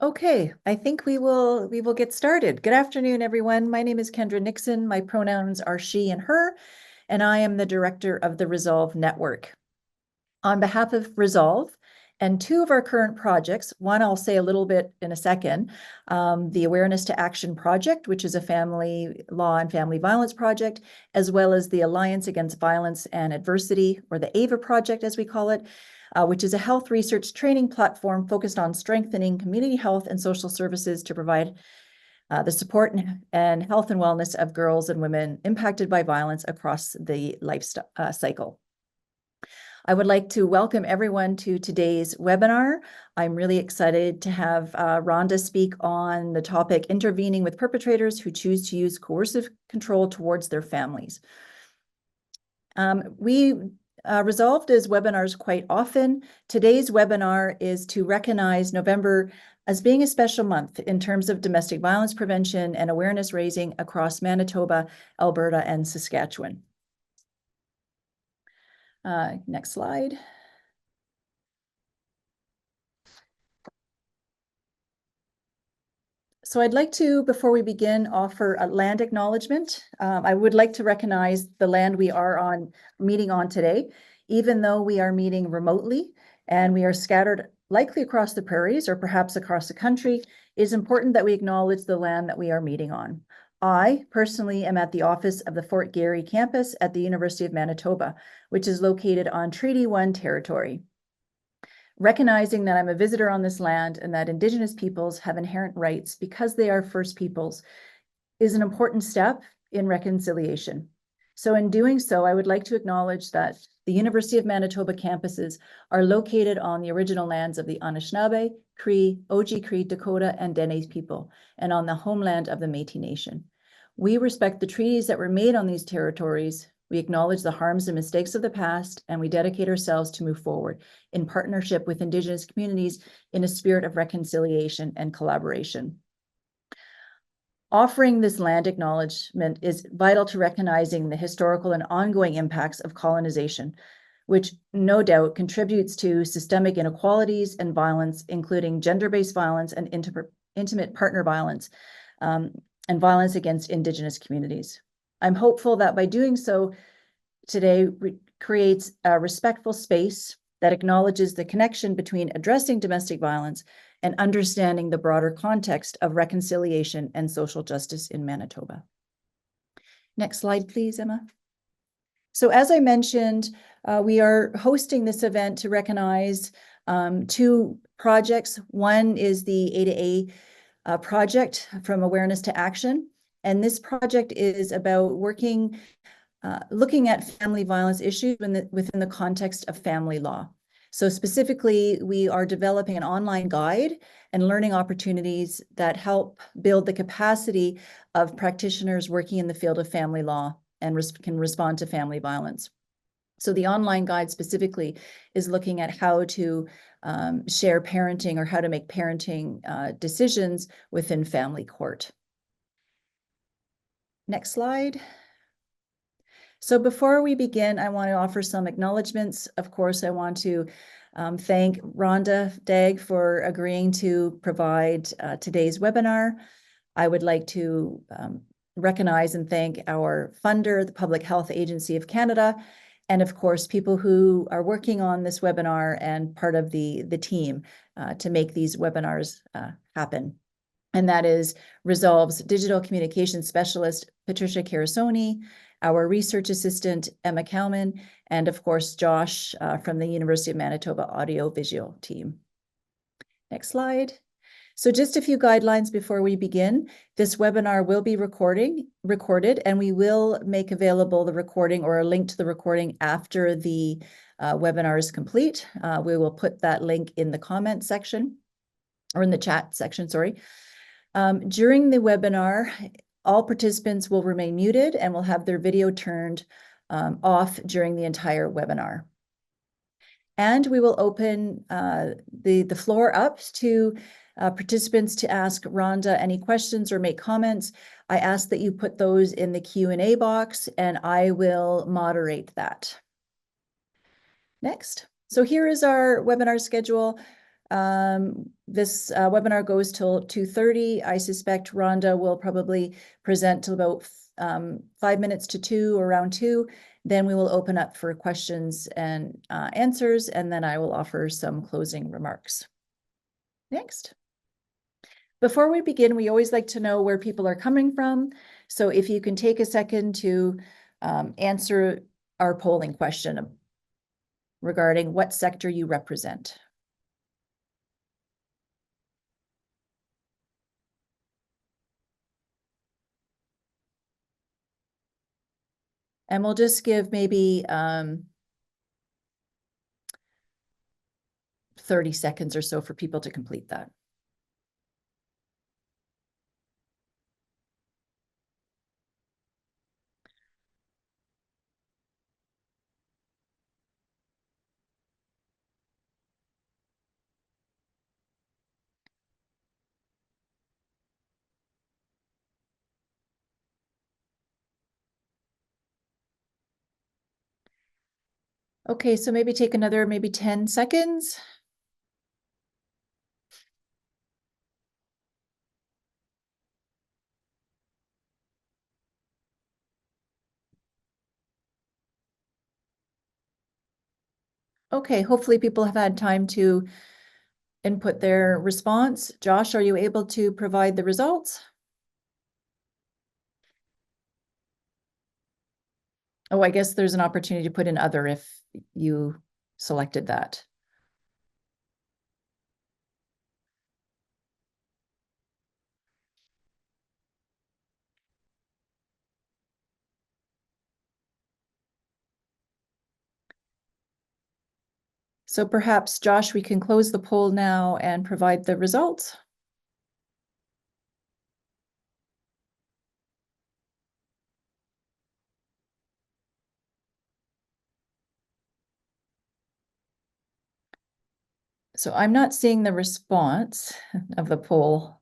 Okay, I think we will get started. Good afternoon, everyone. My name is Kendra Nixon. My pronouns are she and her, and I am the director of the Resolve Network. On behalf of Resolve and two of our current projects, one I'll say a little bit in a second, the Awareness to Action Project, which is a family law and family violence project, as well as the Alliance Against Violence and Adversity, or the AVA project as we call it, which is a health research training platform focused on strengthening community health and social services to provide the support and health and wellness of girls and women impacted by violence across the life cycle. I would like to welcome everyone to today's webinar. I'm really excited to have Rhonda speak on the topic, intervening with perpetrators who choose to use coercive control towards their families. We Resolve does webinars quite often. Today's webinar is to recognize November as being a special month in terms of domestic violence prevention and awareness raising across Manitoba, Alberta, and Saskatchewan. Next slide. So I'd like to, before we begin, offer a land acknowledgement. I would like to recognize the land we are meeting on today, even though we are meeting remotely and we are scattered likely across the prairies or perhaps across the country. It is important that we acknowledge the land that we are meeting on. I personally am at the office of the Fort Garry campus at the University of Manitoba, which is located on Treaty 1 territory. Recognizing that I'm a visitor on this land and that Indigenous peoples have inherent rights because they are First Peoples is an important step in reconciliation. So in doing so, I would like to acknowledge that the University of Manitoba campuses are located on the original lands of the Anishinaabe, Cree, Oji-Cree, Dakota, and Dene people, and on the homeland of the Métis Nation. We respect the treaties that were made on these territories. We acknowledge the harms and mistakes of the past, and we dedicate ourselves to move forward in partnership with Indigenous communities in a spirit of reconciliation and collaboration. Offering this land acknowledgement is vital to recognizing the historical and ongoing impacts of colonization, which no doubt contributes to systemic inequalities and violence, including gender-based violence and intimate partner violence, and violence against Indigenous communities. I'm hopeful that by doing so today creates a respectful space that acknowledges the connection between addressing domestic violence and understanding the broader context of reconciliation and social justice in Manitoba. Next slide, please, Emma. So as I mentioned, we are hosting this event to recognize two projects. One is the A2A project, From Awareness to Action. And this project is about looking at family violence issues within the context of family law. So specifically, we are developing an online guide and learning opportunities that help build the capacity of practitioners working in the field of family law and can respond to family violence. So the online guide specifically is looking at how to share parenting or how to make parenting decisions within family court. Next slide. So before we begin, I want to offer some acknowledgements. Of course, I want to thank Rhonda Dagg for agreeing to provide today's webinar. I would like to recognize and thank our funder, the Public Health Agency of Canada, and of course, people who are working on this webinar and part of the team to make these webinars happen. And that is Resolve's Digital Communications Specialist, Patricia Carasoni, our research assistant, Emma Kalman, and of course, Josh from the University of Manitoba Audio-Visual team. Next slide. So just a few guidelines before we begin. This webinar will be recorded, and we will make available the recording or a link to the recording after the webinar is complete. We will put that link in the comment section, or in the chat section, sorry. During the webinar, all participants will remain muted and will have their video turned off during the entire webinar. And we will open the floor up to participants to ask Rhonda any questions or make comments. I ask that you put those in the Q&A box and I will moderate that. Next. So here is our webinar schedule. This webinar goes till 2:30. I suspect Rhonda will probably present till about 5 minutes to 2, or around 2. Then we will open up for questions and answers, and then I will offer some closing remarks. Next. Before we begin, we always like to know where people are coming from. So if you can take a second to answer our polling question regarding what sector you represent. And we'll just give maybe 30 seconds or so for people to complete that. Okay, so maybe take another 10 seconds. Okay, hopefully people have had time to input their response. Josh, are you able to provide the results? Oh, I guess there's an opportunity to put in other if you selected that. So perhaps, Josh, we can close the poll now and provide the results. So I'm not seeing the response of the poll.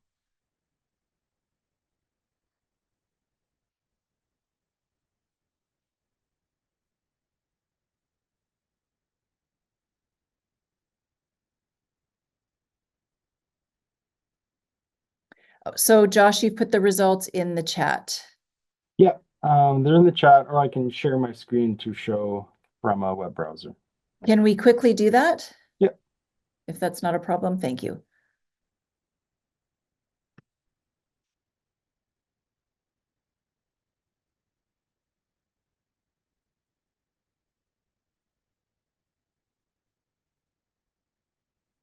So Josh, you put the results in the chat. Yeah, they're in the chat, or I can share my screen to show from a web browser. Can we quickly do that? Yeah. If that's not a problem, thank you.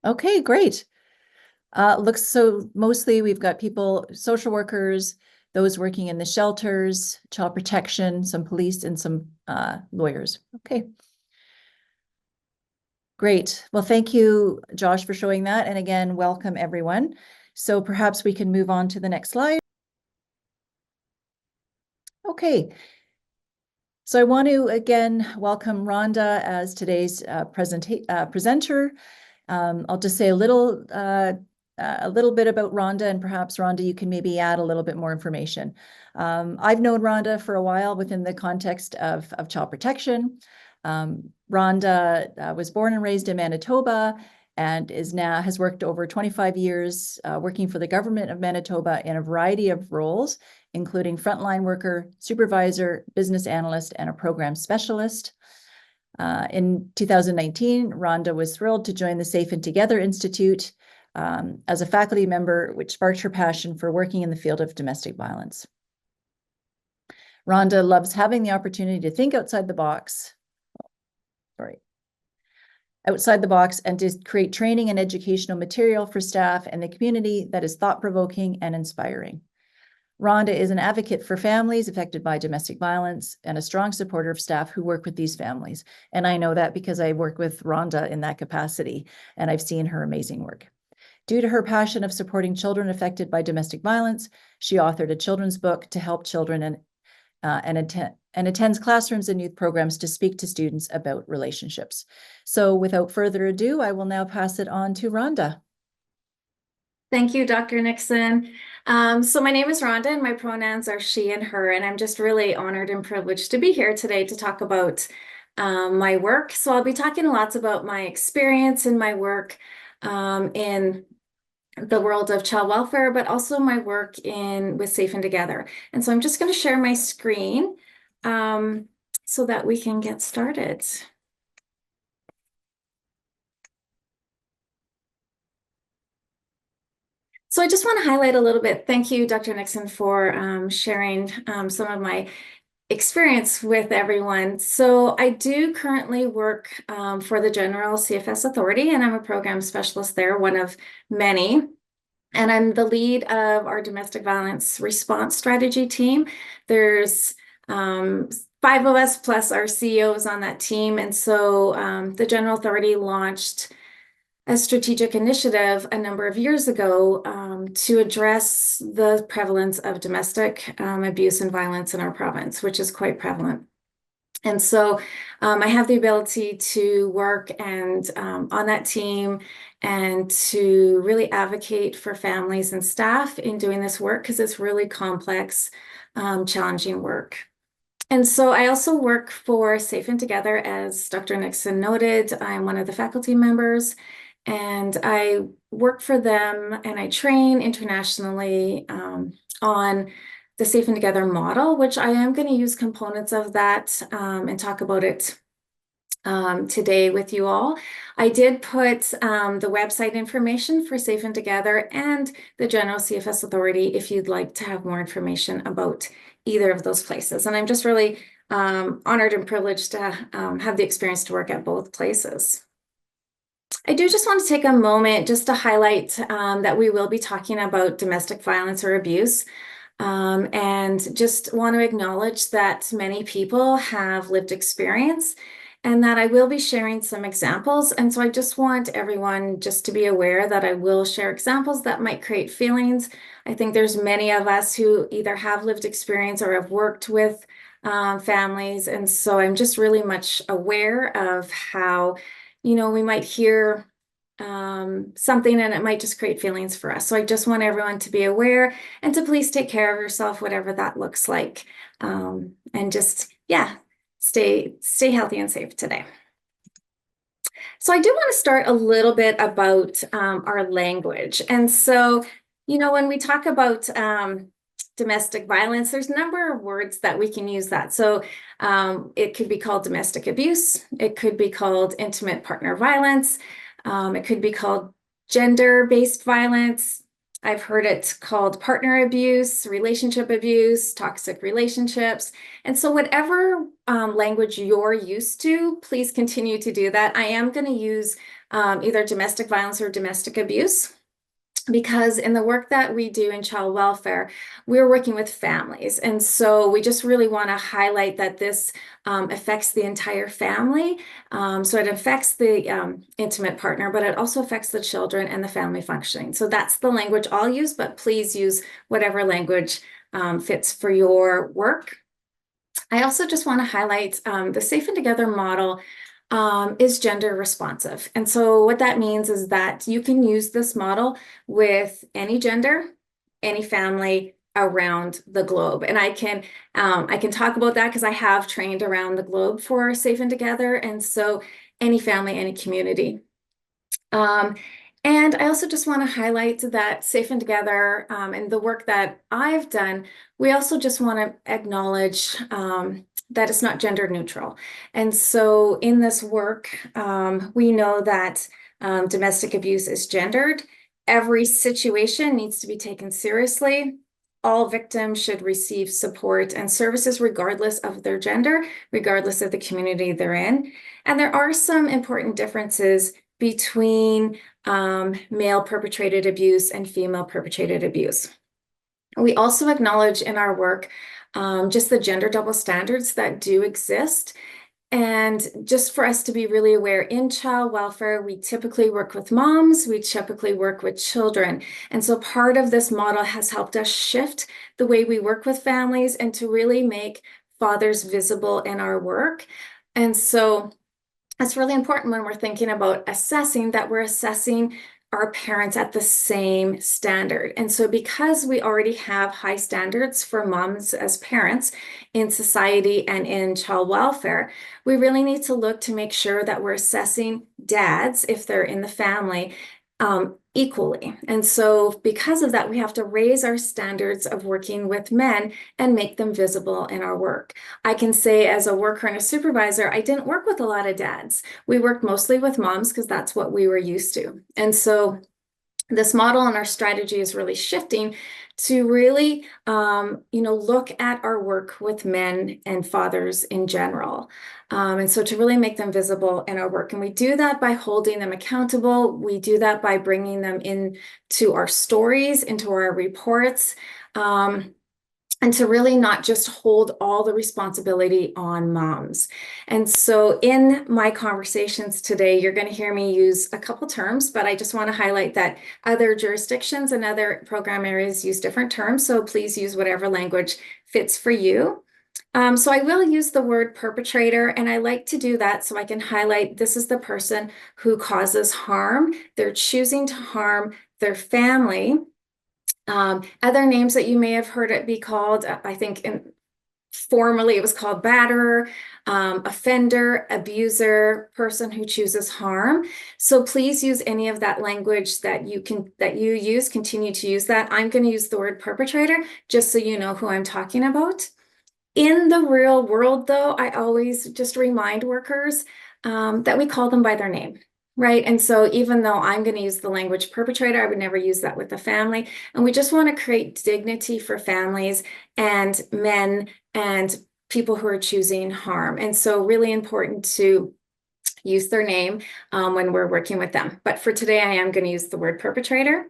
Okay, great. Looks so mostly we've got people, social workers, those working in the shelters, child protection, some police, and some lawyers. Okay. Great. Well, thank you, Josh, for showing that. And again, welcome everyone. So perhaps we can move on to the next slide. Okay. So I want to again welcome Rhonda as today's presenter. I'll just say a little bit about Rhonda, and perhaps Rhonda, you can maybe add a little bit more information. I've known Rhonda for a while within the context of child protection. Rhonda was born and raised in Manitoba and has worked over 25 years working for the government of Manitoba in a variety of roles, including frontline worker, supervisor, business analyst, and a program specialist. In 2019, Rhonda was thrilled to join the Safe and Together Institute as a faculty member, which sparked her passion for working in the field of domestic violence. Rhonda loves having the opportunity to think outside the box. Outside the box and to create training and educational material for staff and the community that is thought-provoking and inspiring. Rhonda is an advocate for families affected by domestic violence and a strong supporter of staff who work with these families. And I know that because I work with Rhonda in that capacity, and I've seen her amazing work. Due to her passion of supporting children affected by domestic violence, she authored a children's book to help children and attends classrooms and youth programs to speak to students about relationships. So without further ado, I will now pass it on to Rhonda. Thank you, Dr. Nixon. So my name is Rhonda and my pronouns are she and her, and I'm just really honored and privileged to be here today to talk about my work. So I'll be talking lots about my experience in my work, in the world of child welfare, but also my work with Safe and Together. And so I'm just going to share my screen so that we can get started. So I just want to highlight a little bit. Thank you, Dr. Nixon, for sharing some of my experience with everyone. So I do currently work for the General CFS Authority, and I'm a program specialist there, one of many. And I'm the lead of our domestic violence response strategy team. There's 5 of us plus our CEOs on that team. And so the General Authority launched a strategic initiative a number of years ago to address the prevalence of domestic abuse and violence in our province, which is quite prevalent. And so I have the ability to work and on that team and to really advocate for families and staff in doing this work because it's really complex, challenging work. And so I also work for Safe and Together, as Dr. Nixon noted. I'm one of the faculty members, and I work for them and I train internationally on the Safe and Together model, which I am going to use components of that and talk about it today with you all. I did put the website information for Safe and Together and the General CFS Authority if you'd like to have more information about either of those places. And I'm just really honored and privileged to have the experience to work at both places. I do just want to take a moment just to highlight that we will be talking about domestic violence or abuse. And just want to acknowledge that many people have lived experience and that I will be sharing some examples. And so I just want everyone just to be aware that I will share examples that might create feelings. I think there's many of us who either have lived experience or have worked with families. And so I'm just really much aware of how, you know, we might hear something and it might just create feelings for us. So I just want everyone to be aware and to please take care of yourself, whatever that looks like. And just, yeah, stay healthy and safe today. So I do want to start a little bit about our language. And so, you know, when we talk about domestic violence, there's a number of words that we can use that. So it could be called domestic abuse. It could be called intimate partner violence. It could be called gender-based violence. I've heard it called partner abuse, relationship abuse, toxic relationships. And so whatever language you're used to, please continue to do that. I am going to use either domestic violence or domestic abuse, because in the work that we do in child welfare, we're working with families. And so we just really want to highlight that this affects the entire family. So it affects the intimate partner, but it also affects the children and the family functioning. So that's the language I'll use, but please use whatever language fits for your work. I also just want to highlight the Safe and Together model is gender responsive. And so what that means is that you can use this model with any gender, any family around the globe. And I can talk about that because I have trained around the globe for Safe and Together. And so any family, any community. And I also just want to highlight that Safe and Together and the work that I've done, we also just want to acknowledge that it's not gender neutral. And so in this work, we know that domestic abuse is gendered. Every situation needs to be taken seriously. All victims should receive support and services regardless of their gender, regardless of the community they're in. And there are some important differences between male perpetrated abuse and female perpetrated abuse. We also acknowledge in our work just the gender double standards that do exist. And just for us to be really aware, in child welfare, we typically work with moms, we typically work with children. And so part of this model has helped us shift the way we work with families and to really make fathers visible in our work. And so it's really important when we're thinking about assessing that we're assessing our parents at the same standard. And so because we already have high standards for moms as parents in society and in child welfare, we really need to look to make sure that we're assessing dads, if they're in the family, equally. And so because of that, we have to raise our standards of working with men and make them visible in our work. I can say as a worker and a supervisor, I didn't work with a lot of dads. We worked mostly with moms because that's what we were used to. And so this model and our strategy is really shifting to really, look at our work with men and fathers in general. And so to really make them visible in our work. And we do that by holding them accountable. We do that by bringing them into our stories, into our reports. And to really not just hold all the responsibility on moms. And so in my conversations today, you're going to hear me use a couple terms, but I just want to highlight that other jurisdictions and other program areas use different terms. So please use whatever language fits for you. So I will use the word perpetrator, and I like to do that so I can highlight this is the person who causes harm. They're choosing to harm their family. Other names that you may have heard it be called, I think formerly it was called batterer, offender, abuser, person who chooses harm. So please use any of that language that you use, continue to use that. I'm going to use the word perpetrator just so you know who I'm talking about. In the real world, though, I always just remind workers that we call them by their name. Right. And so even though I'm going to use the language perpetrator, I would never use that with a family. And we just want to create dignity for families and men and people who are choosing harm. And so really important to use their name when we're working with them. But for today, I am going to use the word perpetrator.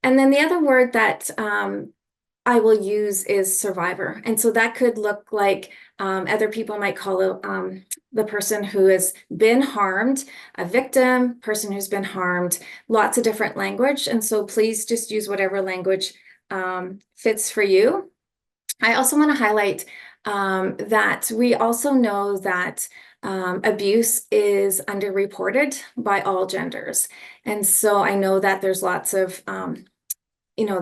And then the other word that I will use is survivor. And so that could look like other people might call it the person who has been harmed, a victim, person who's been harmed, lots of different language. And so please just use whatever language fits for you. I also want to highlight that we also know that abuse is underreported by all genders. And so I know that there's lots of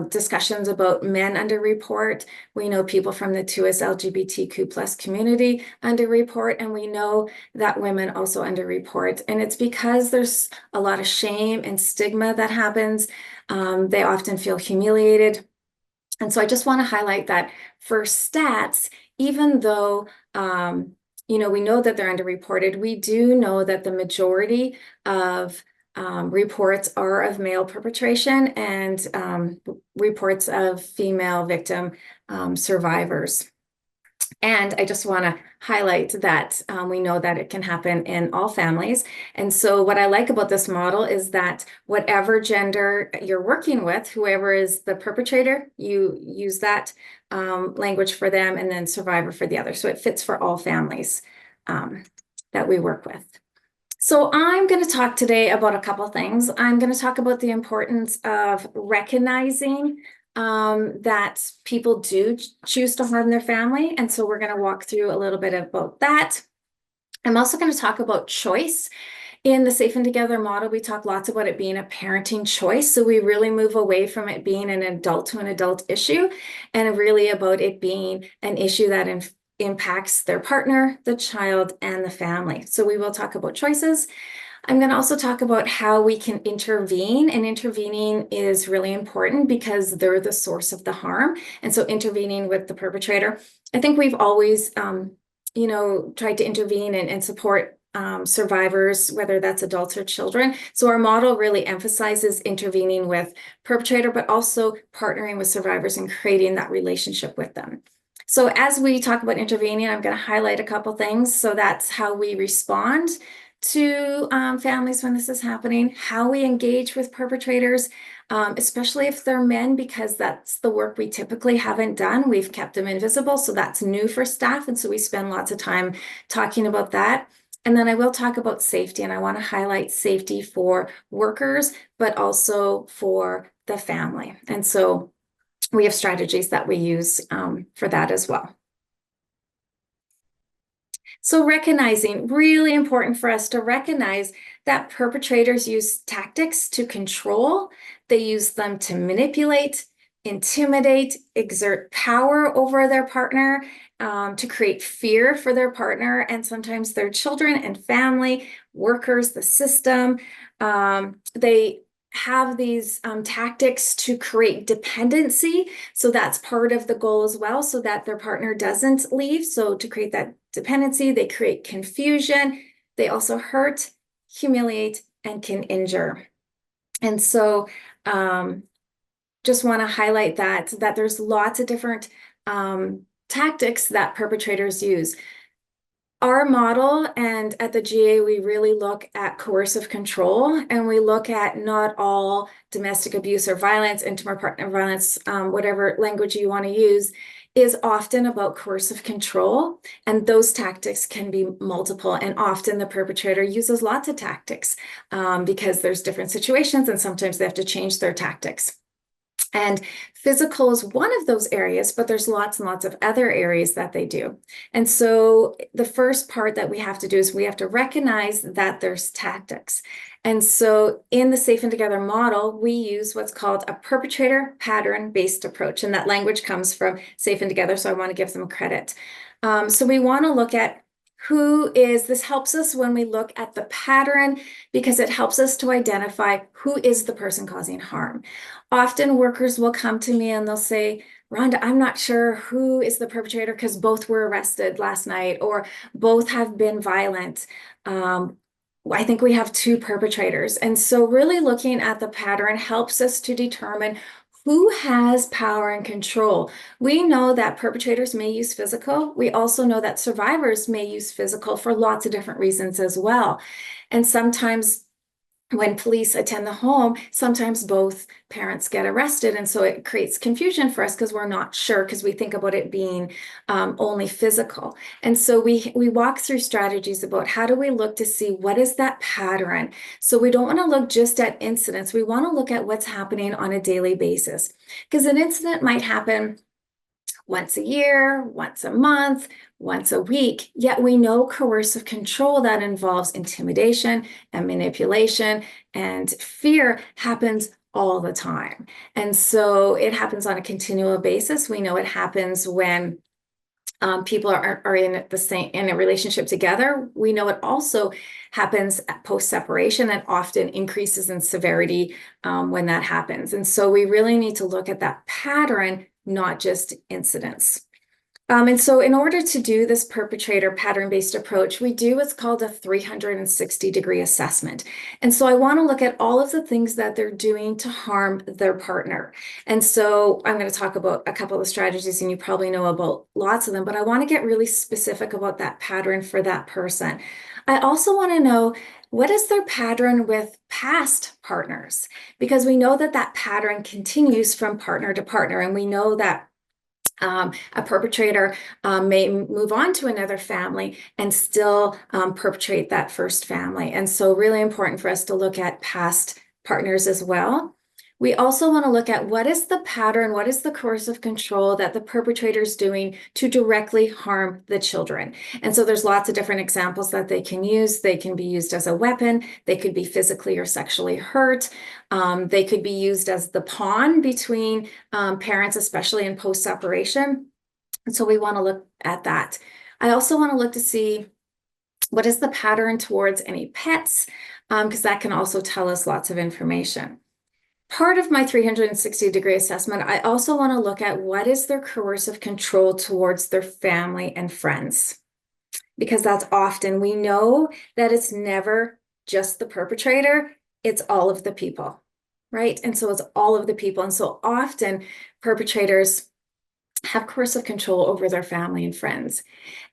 discussions about men underreport. We know people from the 2S LGBTQ plus community underreport, and we know that women also underreport. And it's because there's a lot of shame and stigma that happens. They often feel humiliated. And so I just want to highlight that for stats, even though we know that they're underreported, we do know that the majority of reports are of male perpetration and reports of female victim survivors. And I just want to highlight that we know that it can happen in all families. And so what I like about this model is that whatever gender you're working with, whoever is the perpetrator, you use that language for them, and then survivor for the other. So it fits for all families that we work with. So I'm going to talk today about a couple things. I'm going to talk about the importance of recognizing that people do choose to harm their family. And so we're going to walk through a little bit about that. I'm also going to talk about choice. In the Safe and Together model, we talk lots about it being a parenting choice. So we really move away from it being an adult to an adult issue, and really about it being an issue that impacts their partner, the child, and the family. So we will talk about choices. I'm going to also talk about how we can intervene, and intervening is really important because they're the source of the harm. And so intervening with the perpetrator, I think we've always, tried to intervene and support survivors, whether that's adults or children. So our model really emphasizes intervening with perpetrator, but also partnering with survivors and creating that relationship with them. So as we talk about intervening, I'm going to highlight a couple things. So that's how we respond to families when this is happening, how we engage with perpetrators, especially if they're men, because that's the work we typically haven't done. We've kept them invisible, so that's new for staff. And so we spend lots of time talking about that. And then I will talk about safety, and I want to highlight safety for workers, but also for the family. And so we have strategies that we use for that as well. So recognizing, really important for us to recognize that perpetrators use tactics to control. They use them to manipulate, intimidate, exert power over their partner, to create fear for their partner and sometimes their children and family, workers, the system. They have these tactics to create dependency. So that's part of the goal as well, so that their partner doesn't leave. So to create that dependency, they create confusion. They also hurt, humiliate, and can injure. And so just want to highlight that there's lots of different tactics that perpetrators use. Our model, and at the GA, we really look at coercive control, and we look at not all domestic abuse or violence, intimate partner violence, whatever language you want to use, is often about coercive control. And those tactics can be multiple. And often the perpetrator uses lots of tactics because there's different situations, and sometimes they have to change their tactics. And physical is one of those areas, but there's lots and lots of other areas that they do. And so the first part that we have to do is we have to recognize that there's tactics. And so in the Safe and Together model, we use what's called a perpetrator pattern-based approach. And that language comes from Safe and Together, so I want to give them credit. So we want to look at this helps us when we look at the pattern, because it helps us to identify who is the person causing harm. Often workers will come to me and they'll say, Rhonda, I'm not sure who is the perpetrator because both were arrested last night or both have been violent. I think we have two perpetrators. And so really looking at the pattern helps us to determine who has power and control. We know that perpetrators may use physical. We also know that survivors may use physical for lots of different reasons as well. And sometimes when police attend the home, sometimes both parents get arrested. And so it creates confusion for us because we're not sure, because we think about it being only physical. And so we walk through strategies about how do we look to see what is that pattern. So we don't want to look just at incidents. We want to look at what's happening on a daily basis, because an incident might happen once a year, once a month, once a week, yet we know coercive control that involves intimidation and manipulation and fear happens all the time. And so it happens on a continual basis. We know it happens when people are in a relationship together. We know it also happens post-separation and often increases in severity when that happens. And so we really need to look at that pattern, not just incidents. And so in order to do this perpetrator pattern-based approach, we do what's called a 360-degree assessment. And so I want to look at all of the things that they're doing to harm their partner. And so I'm going to talk about a couple of strategies, and you probably know about lots of them, but I want to get really specific about that pattern for that person. I also want to know, what is their pattern with past partners? Because we know that that pattern continues from partner to partner, and we know that a perpetrator may move on to another family and still perpetrate that first family. And so really important for us to look at past partners as well. We also want to look at what is the pattern, what is the coercive control that the perpetrator is doing to directly harm the children. And so there's lots of different examples that they can use. They can be used as a weapon. They could be physically or sexually hurt. They could be used as the pawn between parents, especially in post-separation. And so we want to look at that. I also want to look to see what is the pattern towards any pets, because that can also tell us lots of information. Part of my 360-degree assessment, I also want to look at what is their coercive control towards their family and friends, because that's often, we know that it's never just the perpetrator, it's all of the people, right? And so it's all of the people. And so often perpetrators have coercive control over their family and friends.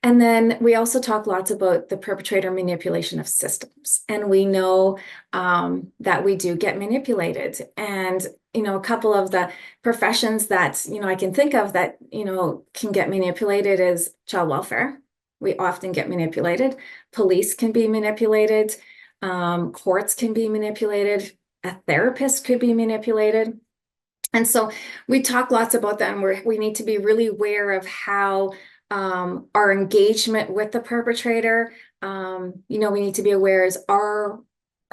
And then we also talk lots about the perpetrator manipulation of systems. And we know that we do get manipulated. And, a couple of the professions that, I can think of that, can get manipulated is child welfare. We often get manipulated. Police can be manipulated. Courts can be manipulated. A therapist could be manipulated. And so we talk lots about that, and we need to be really aware of how our engagement with the perpetrator, we need to be aware is, are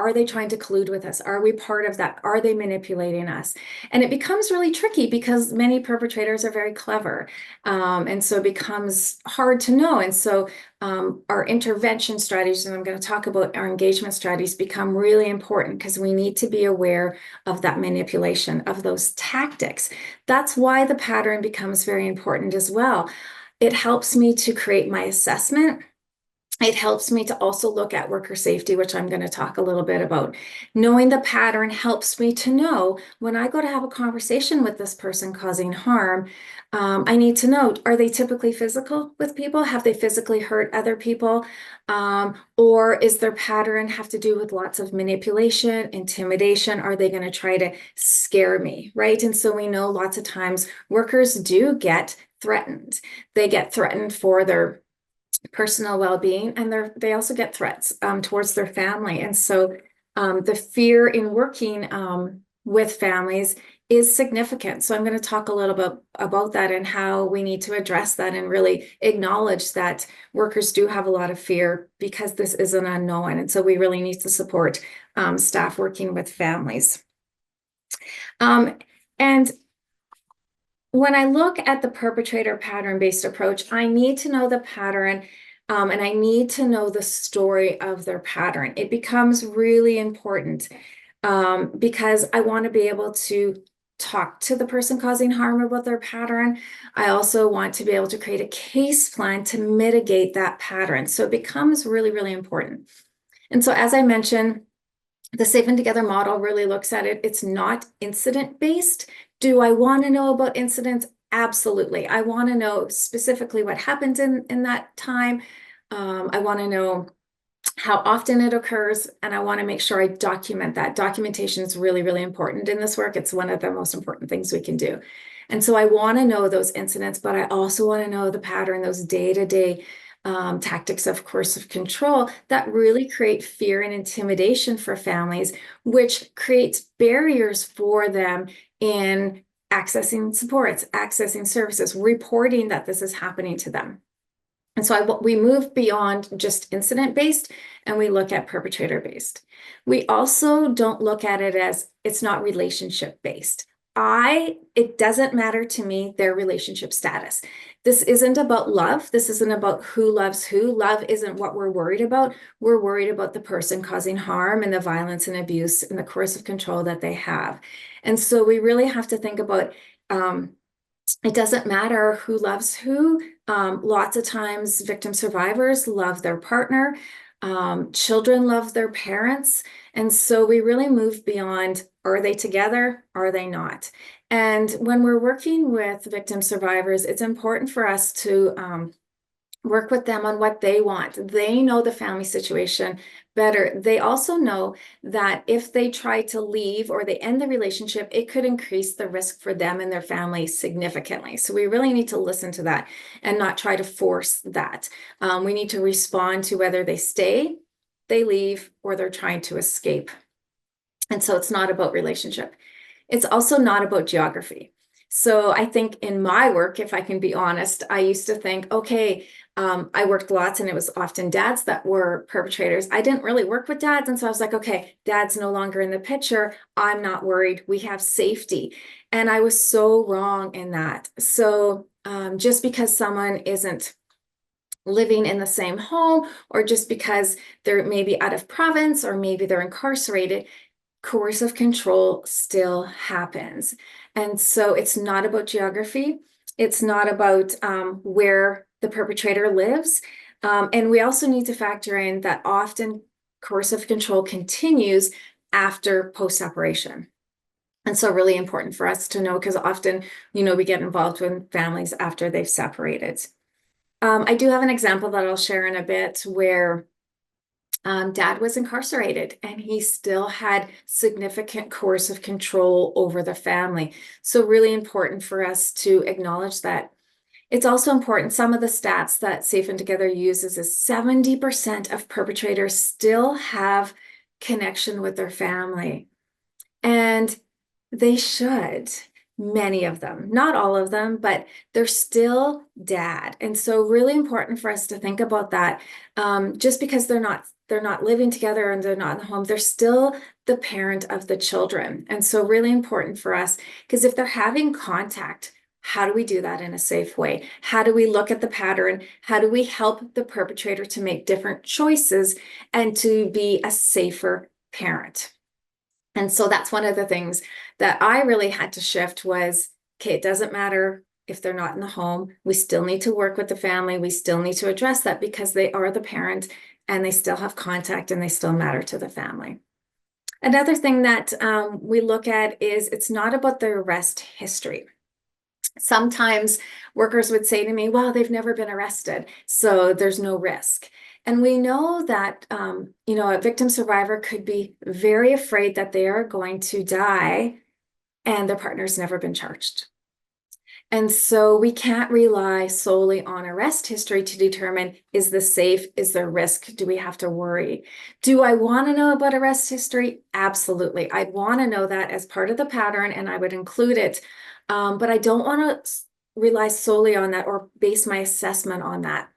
Are they trying to collude with us? Are we part of that? Are they manipulating us? And it becomes really tricky because many perpetrators are very clever. And so it becomes hard to know. And so our intervention strategies, and I'm going to talk about our engagement strategies, become really important because we need to be aware of that manipulation, of those tactics. That's why the pattern becomes very important as well. It helps me to create my assessment. It helps me to also look at worker safety, which I'm going to talk a little bit about. Knowing the pattern helps me to know when I go to have a conversation with this person causing harm, I need to know, are they typically physical with people? Have they physically hurt other people? Or is their pattern have to do with lots of manipulation, intimidation? Are they going to try to scare me, right? And so we know lots of times workers do get threatened. They get threatened for their personal well-being, and they also get threats towards their family. And so the fear in working with families is significant. So I'm going to talk a little bit about that and how we need to address that and really acknowledge that workers do have a lot of fear because this is an unknown. And so we really need to support staff working with families. And when I look at the perpetrator pattern-based approach, I need to know the pattern and I need to know the story of their pattern. It becomes really important because I want to be able to talk to the person causing harm about their pattern. I also want to be able to create a case plan to mitigate that pattern. So it becomes really, really important. And so as I mentioned, the Safe and Together model really looks at it. It's not incident-based. Do I want to know about incidents? Absolutely. I want to know specifically what happens in that time. I want to know how often it occurs, and I want to make sure I document that. Documentation is really, really important in this work. It's one of the most important things we can do. And so I want to know those incidents, but I also want to know the pattern, those day-to-day tactics of coercive control that really create fear and intimidation for families, which creates barriers for them in accessing supports, accessing services, reporting that this is happening to them. And so we move beyond just incident-based and we look at perpetrator-based. We also don't look at it as it's not relationship-based. It doesn't matter to me their relationship status. This isn't about love. This isn't about who loves who. Love isn't what we're worried about. We're worried about the person causing harm and the violence and abuse and the coercive control that they have. And so we really have to think about it doesn't matter who loves who. Lots of times victim survivors love their partner. Children love their parents. And so we really move beyond, are they together? Are they not? And when we're working with victim survivors, it's important for us to work with them on what they want. They know the family situation better. They also know that if they try to leave or they end the relationship, it could increase the risk for them and their family significantly. So we really need to listen to that and not try to force that. We need to respond to whether they stay, they leave, or they're trying to escape. And so it's not about relationship. It's also not about geography. So I think in my work, if I can be honest, I used to think, okay, I worked lots and it was often dads that were perpetrators. I didn't really work with dads. And so I was like, okay, dad's no longer in the picture. I'm not worried. We have safety. And I was so wrong in that. So just because someone isn't living in the same home, or just because they're maybe out of province, or maybe they're incarcerated, coercive control still happens. And so it's not about geography. It's not about where the perpetrator lives. And we also need to factor in that often coercive control continues after post-separation. And so really important for us to know, because often, we get involved with families after they've separated. I do have an example that I'll share in a bit where dad was incarcerated and he still had significant coercive control over the family. So really important for us to acknowledge that. It's also important, some of the stats that Safe and Together uses is 70% of perpetrators still have connection with their family. And they should, many of them, not all of them, but they're still dad. And so really important for us to think about that. Just because they're not they're not living together and they're not in the home, they're still the parent of the children. And so really important for us, because if they're having contact, how do we do that in a safe way? How do we look at the pattern? How do we help the perpetrator to make different choices and to be a safer parent? And so that's one of the things that I really had to shift was, okay, it doesn't matter if they're not in the home. We still need to work with the family. We still need to address that because they are the parent and they still have contact and they still matter to the family. Another thing that we look at is it's not about the arrest history. Sometimes workers would say to me, well, they've never been arrested, so there's no risk. And we know that, a victim survivor could be very afraid that they are going to die and their partner's never been charged. And so we can't rely solely on arrest history to determine, is this safe? Is there risk? Do we have to worry? Do I want to know about arrest history? Absolutely. I'd want to know that as part of the pattern and I would include it. But I don't want to rely solely on that or base my assessment on that.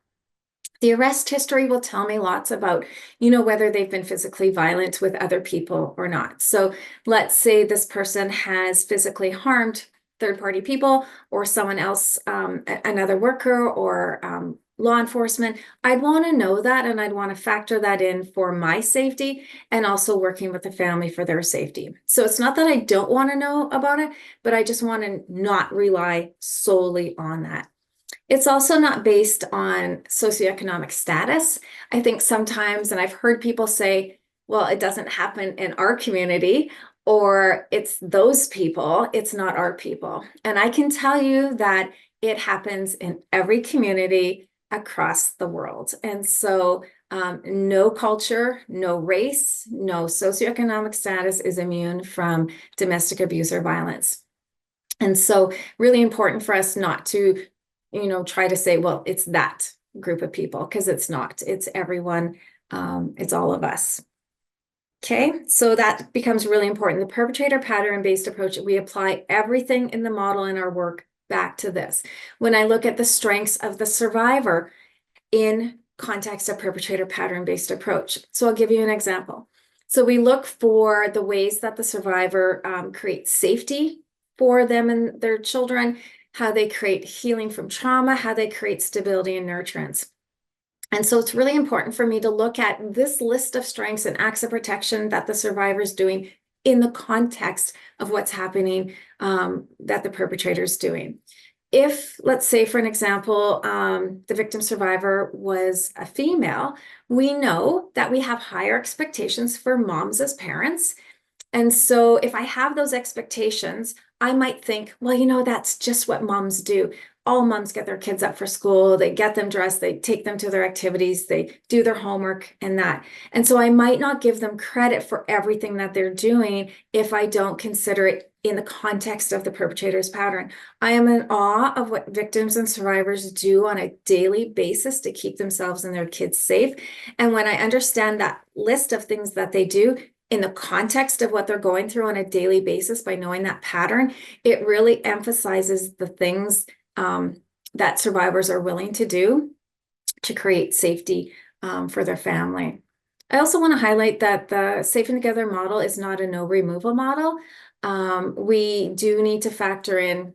The arrest history will tell me lots about, whether they've been physically violent with other people or not. So let's say this person has physically harmed third-party people or someone else, another worker or law enforcement. I'd want to know that and I'd want to factor that in for my safety and also working with the family for their safety. So it's not that I don't want to know about it, but I just want to not rely solely on that. It's also not based on socioeconomic status. I think sometimes, and I've heard people say, well, it doesn't happen in our community, or it's those people, it's not our people. And I can tell you that it happens in every community across the world. And so no culture, no race, no socioeconomic status is immune from domestic abuse or violence. And so really important for us not to try to say, well, it's that group of people, because it's not. It's everyone. It's all of us. Okay, so that becomes really important. The perpetrator pattern-based approach, we apply everything in the model in our work back to this. When I look at the strengths of the survivor in context of perpetrator pattern-based approach. So I'll give you an example. So we look for the ways that the survivor creates safety for them and their children, how they create healing from trauma, how they create stability and nurturance. And so it's really important for me to look at this list of strengths and acts of protection that the survivor is doing in the context of what's happening that the perpetrator is doing. If, let's say, for an example, the victim survivor was a female, we know that we have higher expectations for moms as parents. And so if I have those expectations, I might think, well, that's just what moms do. All moms get their kids up for school, they get them dressed, they take them to their activities, they do their homework and that. And so I might not give them credit for everything that they're doing if I don't consider it in the context of the perpetrator's pattern. I am in awe of what victims and survivors do on a daily basis to keep themselves and their kids safe. And when I understand that list of things that they do, in the context of what they're going through on a daily basis, by knowing that pattern, it really emphasizes the things that survivors are willing to do to create safety for their family. I also want to highlight that the Safe and Together model is not a no removal model. We do need to factor in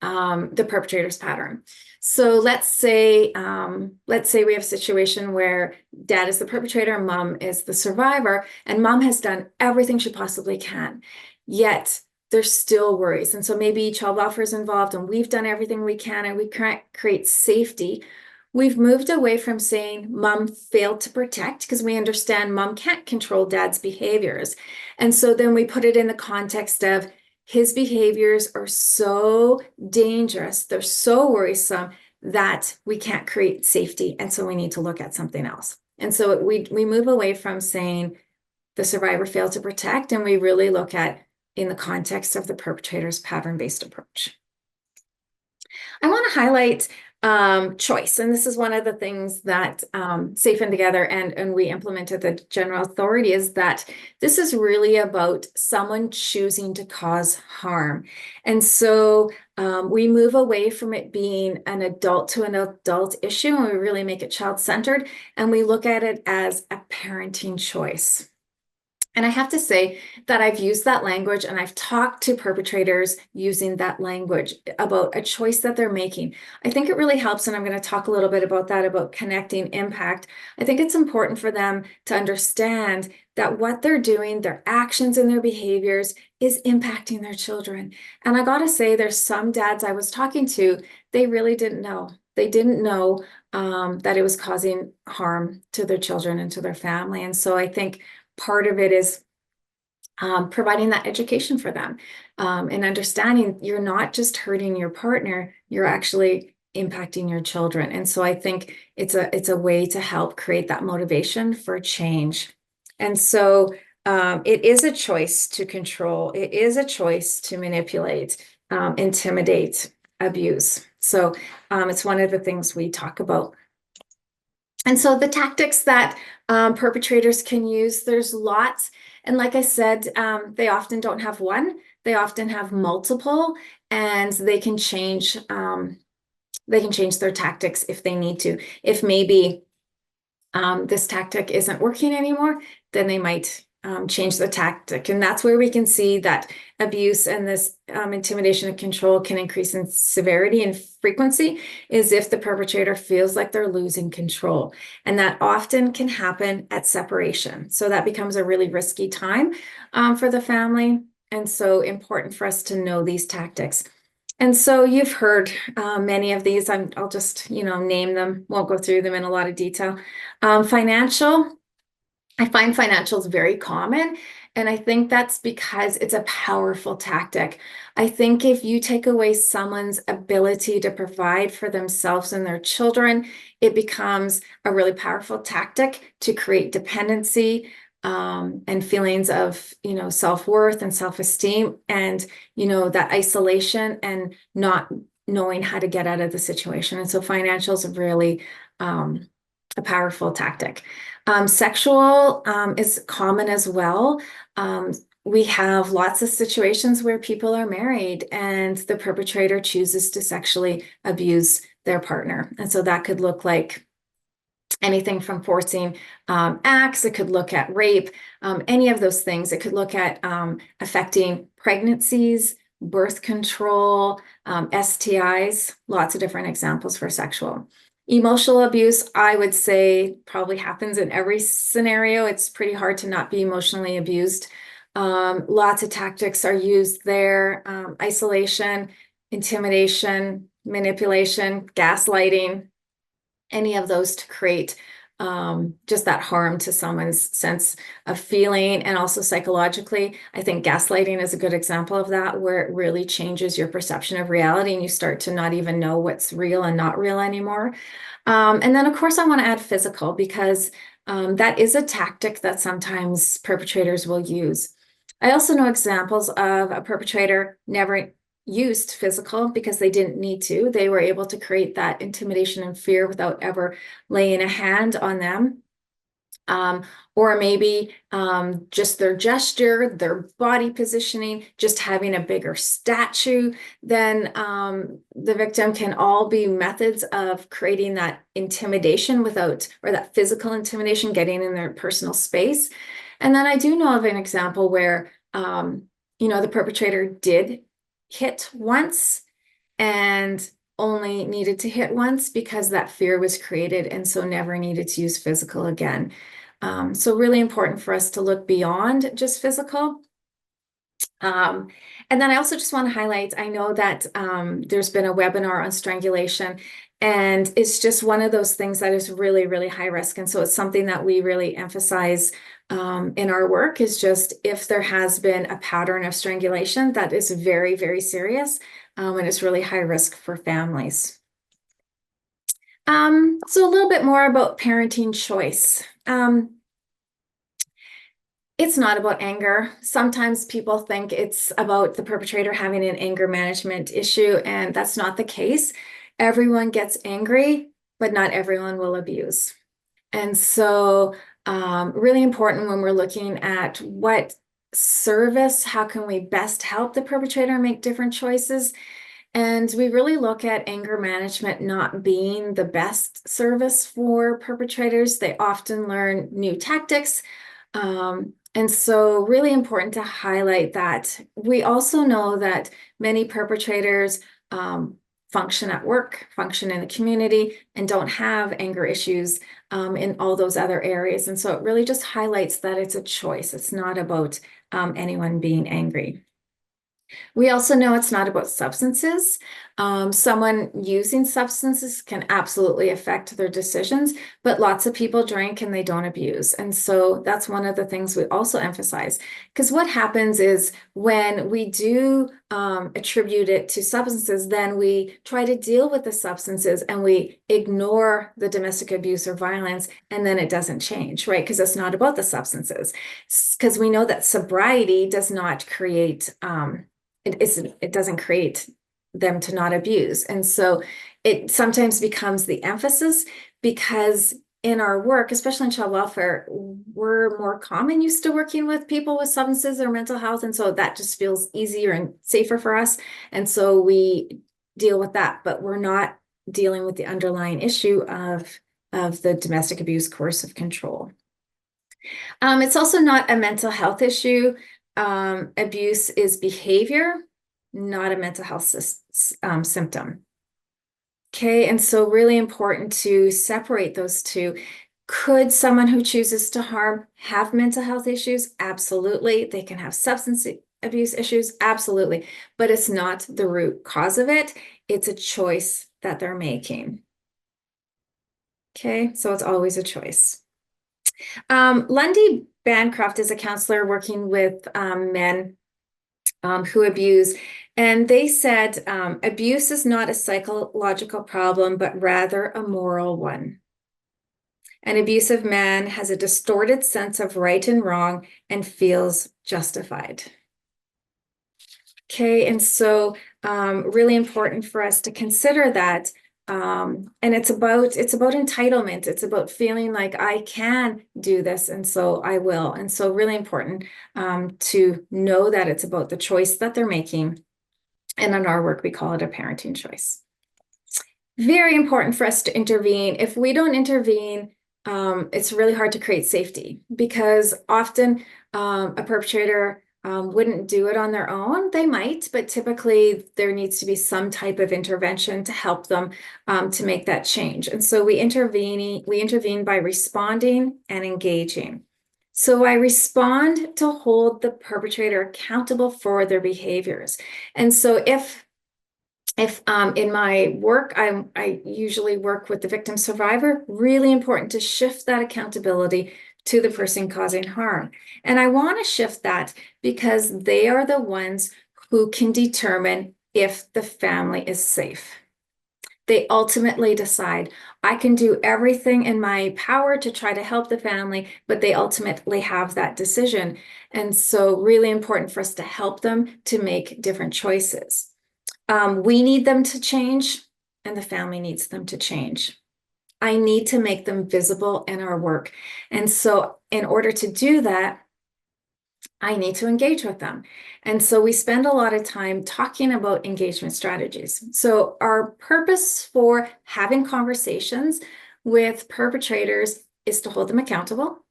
the perpetrator's pattern. So let's say we have a situation where dad is the perpetrator, mom is the survivor, and mom has done everything she possibly can, yet there's still worries. And so maybe child welfare is involved and we've done everything we can and we can't create safety. We've moved away from saying mom failed to protect because we understand mom can't control dad's behaviors. And so then we put it in the context of his behaviors are so dangerous, they're so worrisome that we can't create safety. And so we need to look at something else. And so we move away from saying the survivor failed to protect, and we really look at in the context of the perpetrator's pattern-based approach. I want to highlight Choice. And this is one of the things that Safe and Together and we implemented the general authority, is that this is really about someone choosing to cause harm. And so we move away from it being an adult to an adult issue, and we really make it child-centered, and we look at it as a parenting choice. And I have to say that I've used that language, and I've talked to perpetrators using that language about a choice that they're making. I think it really helps, and I'm going to talk a little bit about that, about connecting impact. I think it's important for them to understand that what they're doing, their actions and their behaviors, is impacting their children. And I got to say, there's some dads I was talking to, they really didn't know. They didn't know that it was causing harm to their children and to their family. And so I think part of it is providing that education for them, and understanding you're not just hurting your partner, you're actually impacting your children. And so I think it's a way to help create that motivation for change. And so it is a choice to control. It is a choice to manipulate, intimidate, abuse. So it's one of the things we talk about. And so the tactics that perpetrators can use, there's lots. And like I said, they often don't have one, they often have multiple, and they can change their tactics if they need to. If maybe this tactic isn't working anymore, then they might change the tactic. And that's where we can see that abuse and this intimidation and control can increase in severity and frequency, is if the perpetrator feels like they're losing control. And that often can happen at separation. So that becomes a really risky time for the family. And so important for us to know these tactics. And so you've heard many of these. I'll just, name them, won't go through them in a lot of detail. Financial. I find financial is very common, and I think that's because it's a powerful tactic. I think if you take away someone's ability to provide for themselves and their children, it becomes a really powerful tactic to create dependency, and feelings of, self-worth and self-esteem, and, that isolation and not knowing how to get out of the situation. And so financial is really a powerful tactic. Sexual is common as well. We have lots of situations where people are married and the perpetrator chooses to sexually abuse their partner. And so that could look like anything from forcing acts. It could look at rape, any of those things. It could look at affecting pregnancies, birth control, STIs, lots of different examples for sexual. Emotional abuse, I would say, probably happens in every scenario. It's pretty hard to not be emotionally abused. Lots of tactics are used there: isolation, intimidation, manipulation, gaslighting, any of those to create just that harm to someone's sense of feeling. And also psychologically, I think gaslighting is a good example of that, where it really changes your perception of reality and you start to not even know what's real and not real anymore. And then, of course, I want to add physical, because that is a tactic that sometimes perpetrators will use. I also know examples of a perpetrator never used physical because they didn't need to. They were able to create that intimidation and fear without ever laying a hand on them. Or maybe just their gesture, their body positioning, just having a bigger statue than the victim, can all be methods of creating that intimidation without, or that physical intimidation, getting in their personal space. And then I do know of an example where, the perpetrator did hit once and only needed to hit once because that fear was created, and so never needed to use physical again. So really important for us to look beyond just physical. And then I also just want to highlight, I know that there's been a webinar on strangulation, and it's just one of those things that is really, really high risk. And so it's something that we really emphasize in our work, is just if there has been a pattern of strangulation, that is very, very serious, and it's really high risk for families. So a little bit more about parenting choice. It's not about anger. Sometimes people think it's about the perpetrator having an anger management issue, and that's not the case. everyone gets angry, but not everyone will abuse. And so really important when we're looking at what service, how can we best help the perpetrator make different choices? And we really look at anger management not being the best service for perpetrators. They often learn new tactics. And so really important to highlight that. We also know that many perpetrators function at work, function in the community, and don't have anger issues in all those other areas. And so it really just highlights that it's a choice. It's not about anyone being angry. We also know it's not about substances. Someone using substances can absolutely affect their decisions, but lots of people drink and they don't abuse. And so that's one of the things we also emphasize. Because what happens is when we do attribute it to substances, then we try to deal with the substances and we ignore the domestic abuse or violence, and then it doesn't change, right? Because it's not about the substances. Because we know that sobriety does not create it doesn't create them to not abuse. And so it sometimes becomes the emphasis, because in our work, especially in child welfare, we're more common used to working with people with substances or mental health. And so that just feels easier and safer for us. And so we deal with that, but we're not dealing with the underlying issue of the domestic abuse, coercive control. It's also not a mental health issue. Abuse is behavior, not a mental health symptom. Okay, and so really important to separate those two. Could someone who chooses to harm have mental health issues? Absolutely. They can have substance abuse issues? Absolutely. But it's not the root cause of it. It's a choice that they're making. Okay, so it's always a choice. Lundy Bancroft is a counselor working with men who abuse, and they said abuse is not a psychological problem, but rather a moral one. An abusive man has a distorted sense of right and wrong and feels justified. Okay, and so really important for us to consider that. And it's about entitlement. It's about feeling like I can do this, and so I will. And so really important to know that it's about the choice that they're making. And in our work, we call it a parenting choice. Very important for us to intervene. If we don't intervene, it's really hard to create safety, because often a perpetrator wouldn't do it on their own. They might, but typically there needs to be some type of intervention to help them to make that change. And so we intervene by responding and engaging. So I respond to hold the perpetrator accountable for their behaviors. And so if in my work, I usually work with the victim survivor, really important to shift that accountability to the person causing harm. And I want to shift that because they are the ones who can determine if the family is safe. They ultimately decide. I can do everything in my power to try to help the family, but they ultimately have that decision. And so really important for us to help them to make different choices. We need them to change, and the family needs them to change. I need to make them visible in our work. And so in order to do that, I need to engage with them. And so we spend a lot of time talking about engagement strategies. So our purpose for having conversations with perpetrators is to hold them accountable,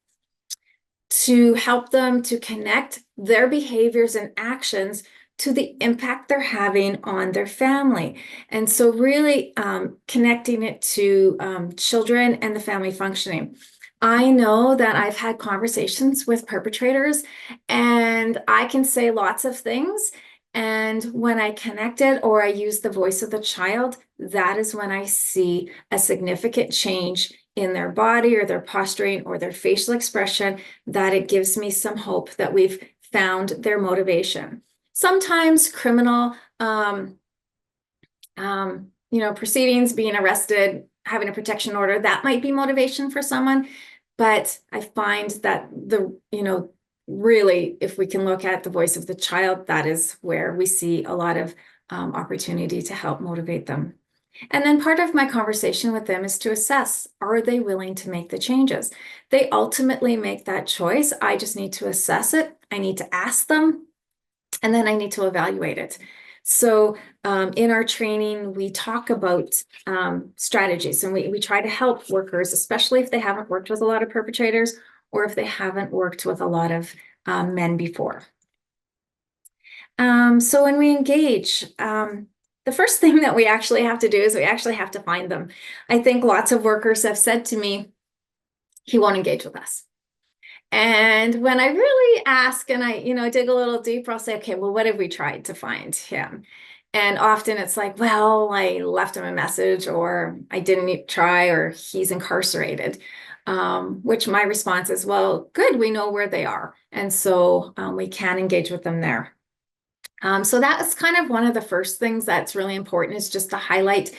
to help them to connect their behaviors and actions to the impact they're having on their family. And so really connecting it to children and the family functioning. I know that I've had conversations with perpetrators, and I can say lots of things. And when I connect it or I use the voice of the child, that is when I see a significant change in their body or their posturing or their facial expression, that it gives me some hope that we've found their motivation. Sometimes criminal, proceedings, being arrested, having a protection order, that might be motivation for someone. But I find that really, if we can look at the voice of the child, that is where we see a lot of opportunity to help motivate them. And then part of my conversation with them is to assess, are they willing to make the changes? They ultimately make that choice. I just need to assess it. I need to ask them, and then I need to evaluate it. So in our training, we talk about strategies, and we try to help workers, especially if they haven't worked with a lot of perpetrators or if they haven't worked with a lot of men before. So when we engage, the first thing that we actually have to do is we actually have to find them. I think lots of workers have said to me, he won't engage with us. And when I really ask and I, dig a little deeper, I'll say, okay, well, what have we tried to find him? And often it's like, well, I left him a message, or I didn't try, or he's incarcerated. Which my response is, well, good, we know where they are. And so we can engage with them there. So that's kind of one of the first things that's really important, is just to highlight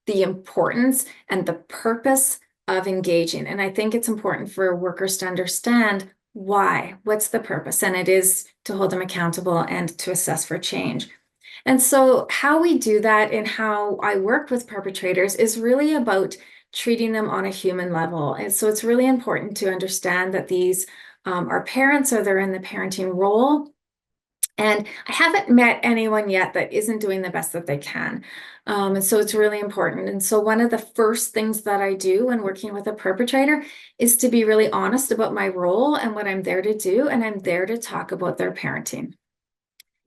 the importance and the purpose of engaging. And I think it's important for workers to understand why, what's the purpose, and it is to hold them accountable and to assess for change. And so how we do that and how I work with perpetrators is really about treating them on a human level. And so it's really important to understand that these are parents, or they're in the parenting role. And I haven't met anyone yet that isn't doing the best that they can. And so it's really important. And so one of the first things that I do when working with a perpetrator is to be really honest about my role and what I'm there to do. And I'm there to talk about their parenting.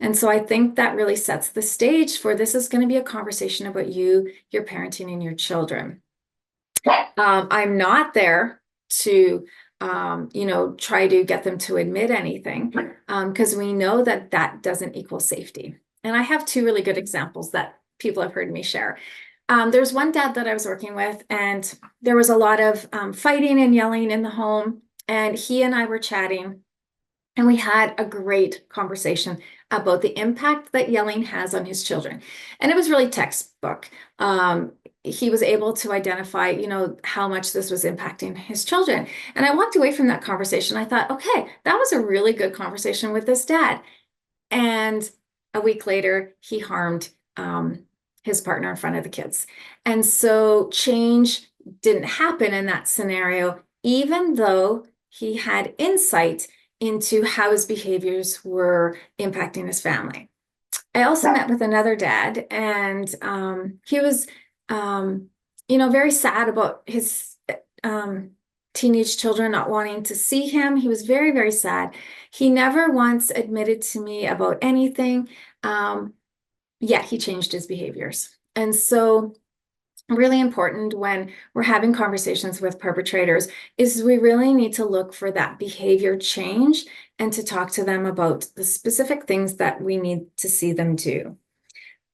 And so I think that really sets the stage for, this is going to be a conversation about you, your parenting, and your children. I'm not there to try to get them to admit anything, because we know that that doesn't equal safety. And I have two really good examples that people have heard me share. There's one dad that I was working with, and there was a lot of fighting and yelling in the home, and he and I were chatting, and we had a great conversation about the impact that yelling has on his children. And it was really textbook. He was able to identify, how much this was impacting his children. And I walked away from that conversation. I thought, okay, that was a really good conversation with this dad. And a week later, he harmed his partner in front of the kids. And so change didn't happen in that scenario, even though he had insight into how his behaviors were impacting his family. I also met with another dad, and he was, very sad about his teenage children not wanting to see him. He was very, very sad. He never once admitted to me about anything, yet he changed his behaviors. And so really important when we're having conversations with perpetrators is we really need to look for that behavior change and to talk to them about the specific things that we need to see them do.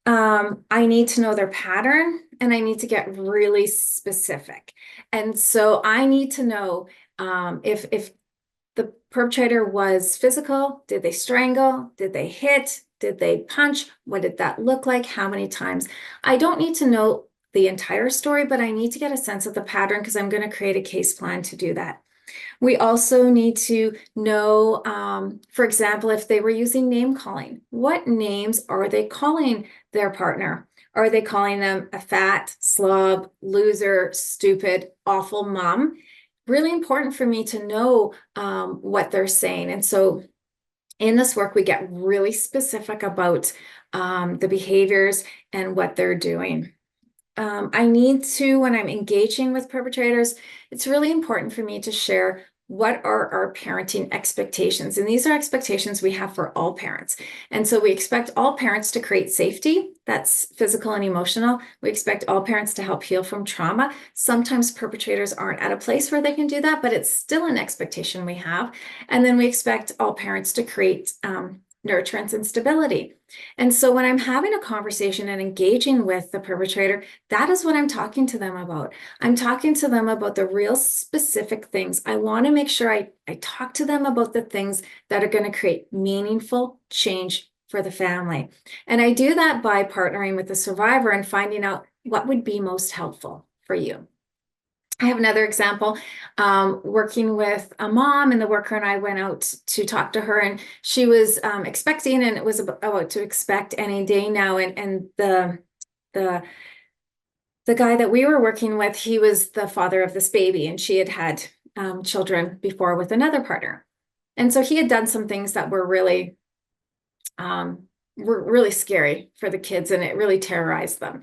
I need to know their pattern, and I need to get really specific. And so I need to know if the perpetrator was physical, did they strangle, did they hit, did they punch, what did that look like, how many times? I don't need to know the entire story, but I need to get a sense of the pattern, because I'm going to create a case plan to do that. We also need to know, for example, if they were using name calling, what names are they calling their partner? Are they calling them a fat, slob, loser, stupid, awful mom? Really important for me to know what they're saying. And so in this work, we get really specific about the behaviors and what they're doing. I need to, when I'm engaging with perpetrators, it's really important for me to share what are our parenting expectations. And these are expectations we have for all parents. And so we expect all parents to create safety, that's physical and emotional. We expect all parents to help heal from trauma. Sometimes perpetrators aren't at a place where they can do that, but it's still an expectation we have. And then we expect all parents to create nurturance and stability. And so when I'm having a conversation and engaging with the perpetrator, that is what I'm talking to them about. I'm talking to them about the real specific things. I want to make sure I talk to them about the things that are going to create meaningful change for the family. And I do that by partnering with the survivor and finding out what would be most helpful for you. I have another example, working with a mom, and the worker and I went out to talk to her, and she was expecting, and it was about to expect any day now. And the the guy that we were working with, he was the father of this baby, and she had had children before with another partner. And so he had done some things that were really scary for the kids, and it really terrorized them.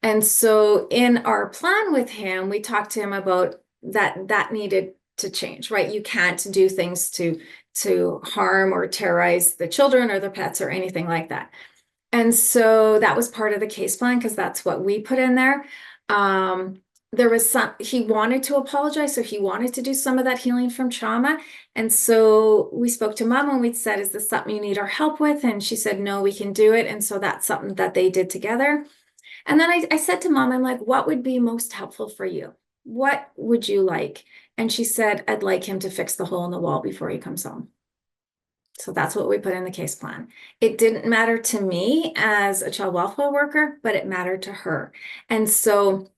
And so in our plan with him, we talked to him about that needed to change, right? You can't do things to harm or terrorize the children or the pets or anything like that. And so that was part of the case plan, because that's what we put in there. There was he wanted to apologize, so he wanted to do some of that healing from trauma. And so we spoke to mom and we said, is this something you need our help with? And she said, no, we can do it. And so that's something that they did together. And then I said to mom, I'm like, what would be most helpful for you? What would you like? And she said, I'd like him to fix the hole in the wall before he comes home. So that's what we put in the case plan. It didn't matter to me as a child welfare worker, but it mattered to her. And so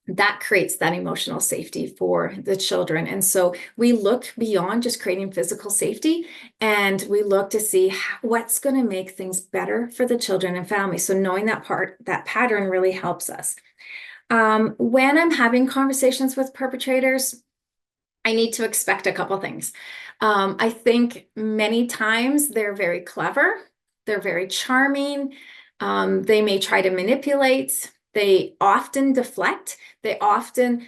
that creates that emotional safety for the children. And so we look beyond just creating physical safety, and we look to see what's going to make things better for the children and families. So knowing that pattern really helps us. When I'm having conversations with perpetrators, I need to expect a couple things. I think many times they're very clever. They're very charming. They may try to manipulate. They often deflect. They often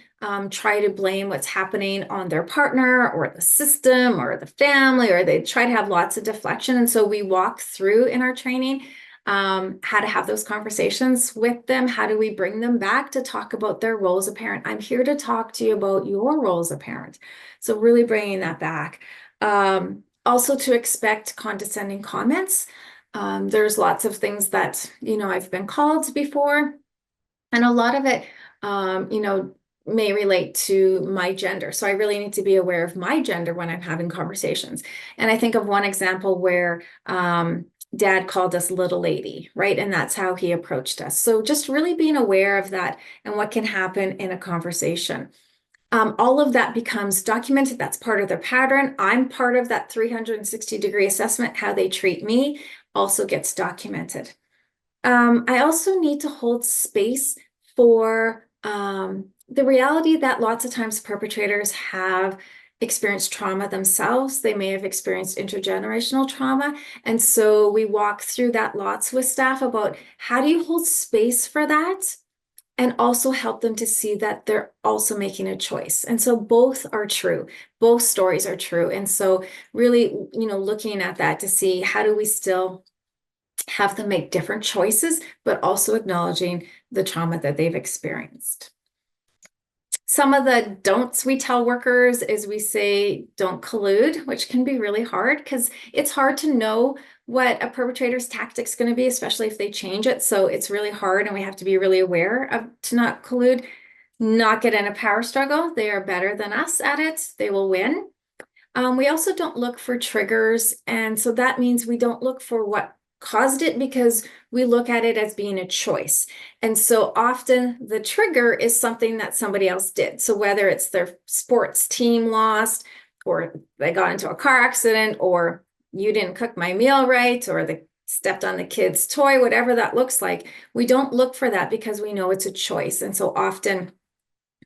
try to blame what's happening on their partner or the system or the family, or they try to have lots of deflection. And so we walk through in our training how to have those conversations with them. How do we bring them back to talk about their role as a parent? I'm here to talk to you about your role as a parent. So really bringing that back. Also to expect condescending comments. There's lots of things that, I've been called before, and a lot of it, may relate to my gender. So I really need to be aware of my gender when I'm having conversations. And I think of one example where Dad called us little lady, right? And that's how he approached us. So just really being aware of that and what can happen in a conversation. All of that becomes documented. That's part of their pattern. I'm part of that 360-degree assessment. How they treat me also gets documented. I also need to hold space for the reality that lots of times perpetrators have experienced trauma themselves. They may have experienced intergenerational trauma. And so we walk through that lots with staff about how do you hold space for that, and also help them to see that they're also making a choice. And so both are true. Both stories are true. And so really, looking at that to see how do we still have them make different choices, but also acknowledging the trauma that they've experienced. Some of the don'ts we tell workers is we say, don't collude, which can be really hard because it's hard to know what a perpetrator's tactic is going to be, especially if they change it. So it's really hard, and we have to be really aware of to not collude, not get in a power struggle. They are better than us at it. They will win. We also don't look for triggers. And so that means we don't look for what caused it, because we look at it as being a choice. And so often the trigger is something that somebody else did. So whether it's their sports team lost, or they got into a car accident, or you didn't cook my meal right, or they stepped on the kid's toy, whatever that looks like, we don't look for that because we know it's a choice. And so often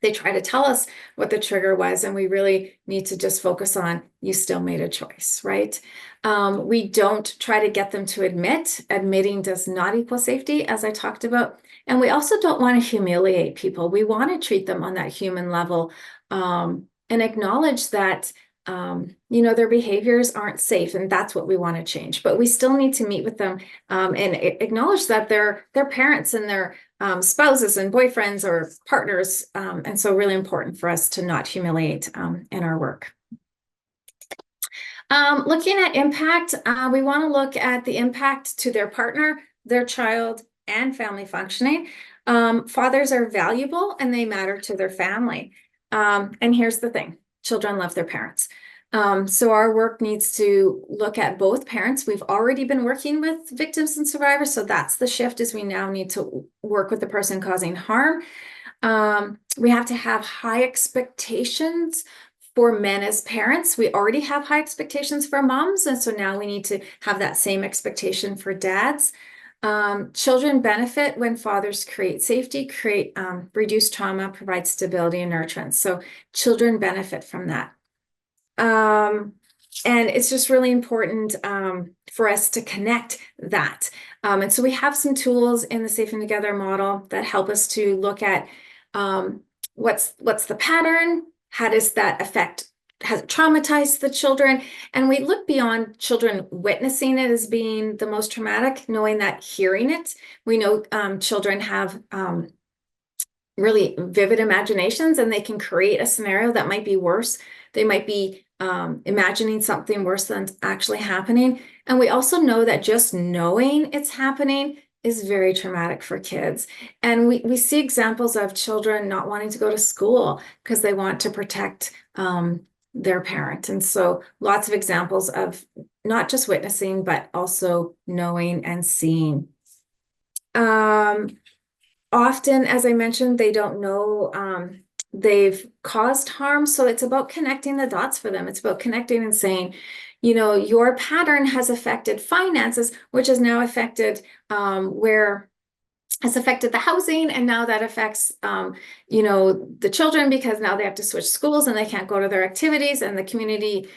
they try to tell us what the trigger was, and we really need to just focus on, you still made a choice, right? We don't try to get them to admit. Admitting does not equal safety, as I talked about. And we also don't want to humiliate people. We want to treat them on that human level, and acknowledge that their behaviors aren't safe, and that's what we want to change. But we still need to meet with them and acknowledge that they're parents and their spouses and boyfriends or partners. And so really important for us to not humiliate in our work. Looking at impact, we want to look at the impact to their partner, their child, and family functioning. Fathers are valuable and they matter to their family. And here's the thing, children love their parents. So our work needs to look at both parents. We've already been working with victims and survivors. So that's the shift, is we now need to work with the person causing harm. We have to have high expectations for men as parents. We already have high expectations for moms. And so now we need to have that same expectation for dads. Children benefit when fathers create safety, reduce trauma, provide stability and nurturance. So children benefit from that. And it's just really important for us to connect that. And so we have some tools in the Safe and Together model that help us to look at what's the pattern, how does that affect, has it traumatized the children? And we look beyond children witnessing it as being the most traumatic, knowing that hearing it, we know children have really vivid imaginations and they can create a scenario that might be worse. They might be imagining something worse than actually happening. And we also know that just knowing it's happening is very traumatic for kids. And we see examples of children not wanting to go to school because they want to protect their parent. And so lots of examples of not just witnessing, but also knowing and seeing. Often, as I mentioned, they don't know they've caused harm. So it's about connecting the dots for them. It's about connecting and saying, you know, your pattern has affected finances, which has now affected where has affected the housing, and now that affects you know, the children, because now they have to switch schools and they can't go to their activities, and the community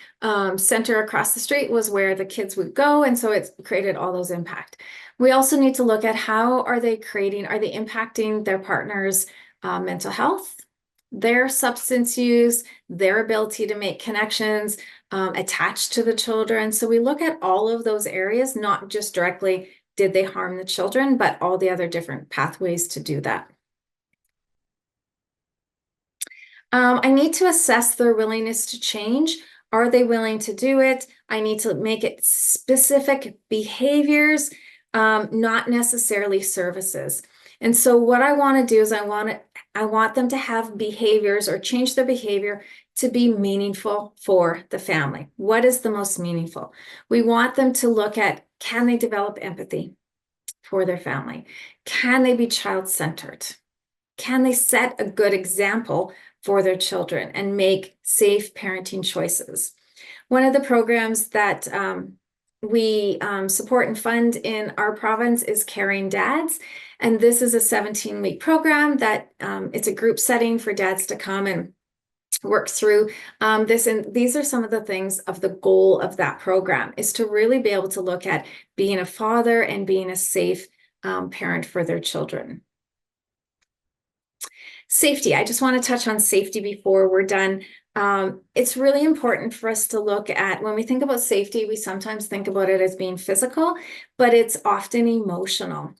center across the street was where the kids would go, and so it's created all those impact. We also need to look at how are they impacting their partner's mental health, their substance use, their ability to make connections attached to the children. So we look at all of those areas, not just directly did they harm the children, but all the other different pathways to do that. I need to assess their willingness to change. Are they willing to do it? I need to make it specific behaviors, not necessarily services. And so what I want to do is I want them to have behaviors or change their behavior to be meaningful for the family. What is the most meaningful? We want them to look at, can they develop empathy for their family? Can they be child-centered? Can they set a good example for their children and make safe parenting choices? One of the programs that we support and fund in our province is Caring Dads. And this is a 17-week program that it's a group setting for dads to come and work through this. And these are some of the things of the goal of that program, is to really be able to look at being a father and being a safe parent for their children. Safety. I just want to touch on safety before we're done. It's really important for us to look at, when we think about safety, we sometimes think about it as being physical, but it's often emotional.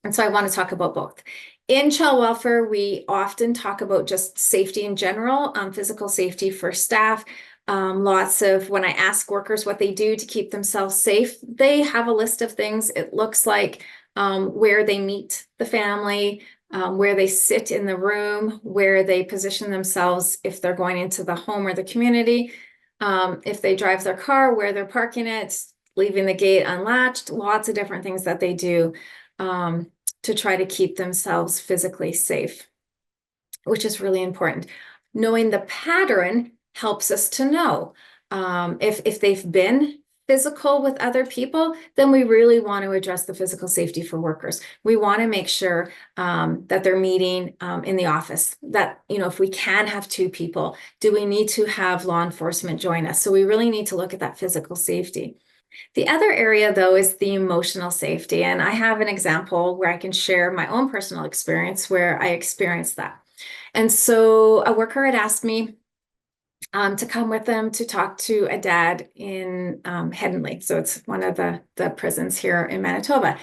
And so I want to talk about both. In child welfare, we often talk about just safety in general, physical safety for staff. Lots of, when I ask workers what they do to keep themselves safe, they have a list of things. It looks like where they meet the family, where they sit in the room, where they position themselves if they're going into the home or the community, if they drive their car, where they're parking it, leaving the gate unlatched, lots of different things that they do to try to keep themselves physically safe, which is really important. Knowing the pattern helps us to know if they've been physical with other people, then we really want to address the physical safety for workers. We want to make sure that they're meeting in the office, that, you know, if we can have 2 people, do we need to have law enforcement join us? So we really need to look at that physical safety. The other area, though, is the emotional safety. And I have an example where I can share my own personal experience where I experienced that. And so a worker had asked me to come with them to talk to a dad in Headingley. So it's one of the prisons here in Manitoba.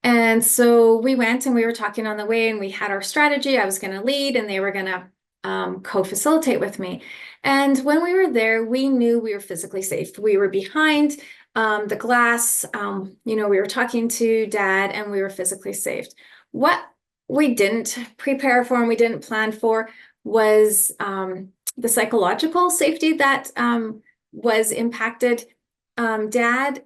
And so we went and we were talking on the way, and we had our strategy. I was going to lead and they were going to co-facilitate with me. And when we were there, we knew we were physically safe. We were behind the glass, you know, we were talking to dad and we were physically safe. What we didn't prepare for and we didn't plan for was the psychological safety that was impacted. Dad,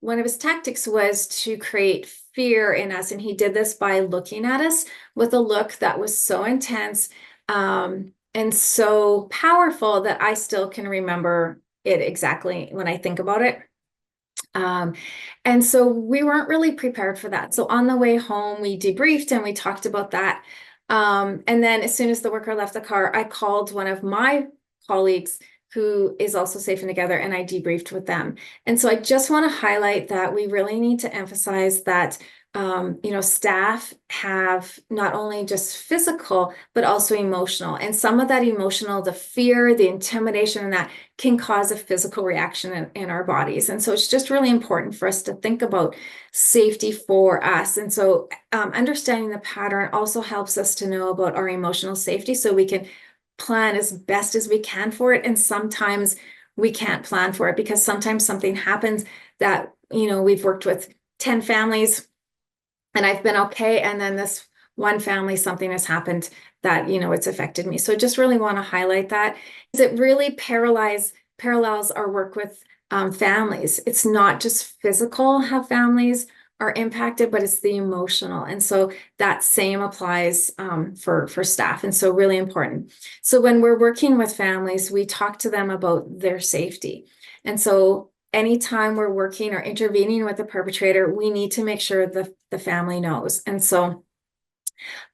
one of his tactics was to create fear in us, and he did this by looking at us with a look that was so intense and so powerful that I still can remember it exactly when I think about it. And so we weren't really prepared for that. So on the way home, we debriefed and we talked about that. And then as soon as the worker left the car, I called one of my colleagues who is also Safe and Together, and I debriefed with them. And so I just want to highlight that we really need to emphasize that staff have not only just physical, but also emotional. And some of that emotional, the fear, the intimidation, and that can cause a physical reaction in our bodies. And so it's just really important for us to think about safety for us. And so understanding the pattern also helps us to know about our emotional safety so we can plan as best as we can for it. And sometimes we can't plan for it because sometimes something happens that, we've worked with 10 families and I've been okay. And then this one family, something has happened that, it's affected me. So I just really want to highlight that. It really parallels our work with families. It's not just physical how families are impacted, but it's the emotional. And so that same applies for staff. And so really important. So when we're working with families, we talk to them about their safety. And so anytime we're working or intervening with a perpetrator, we need to make sure the family knows. And so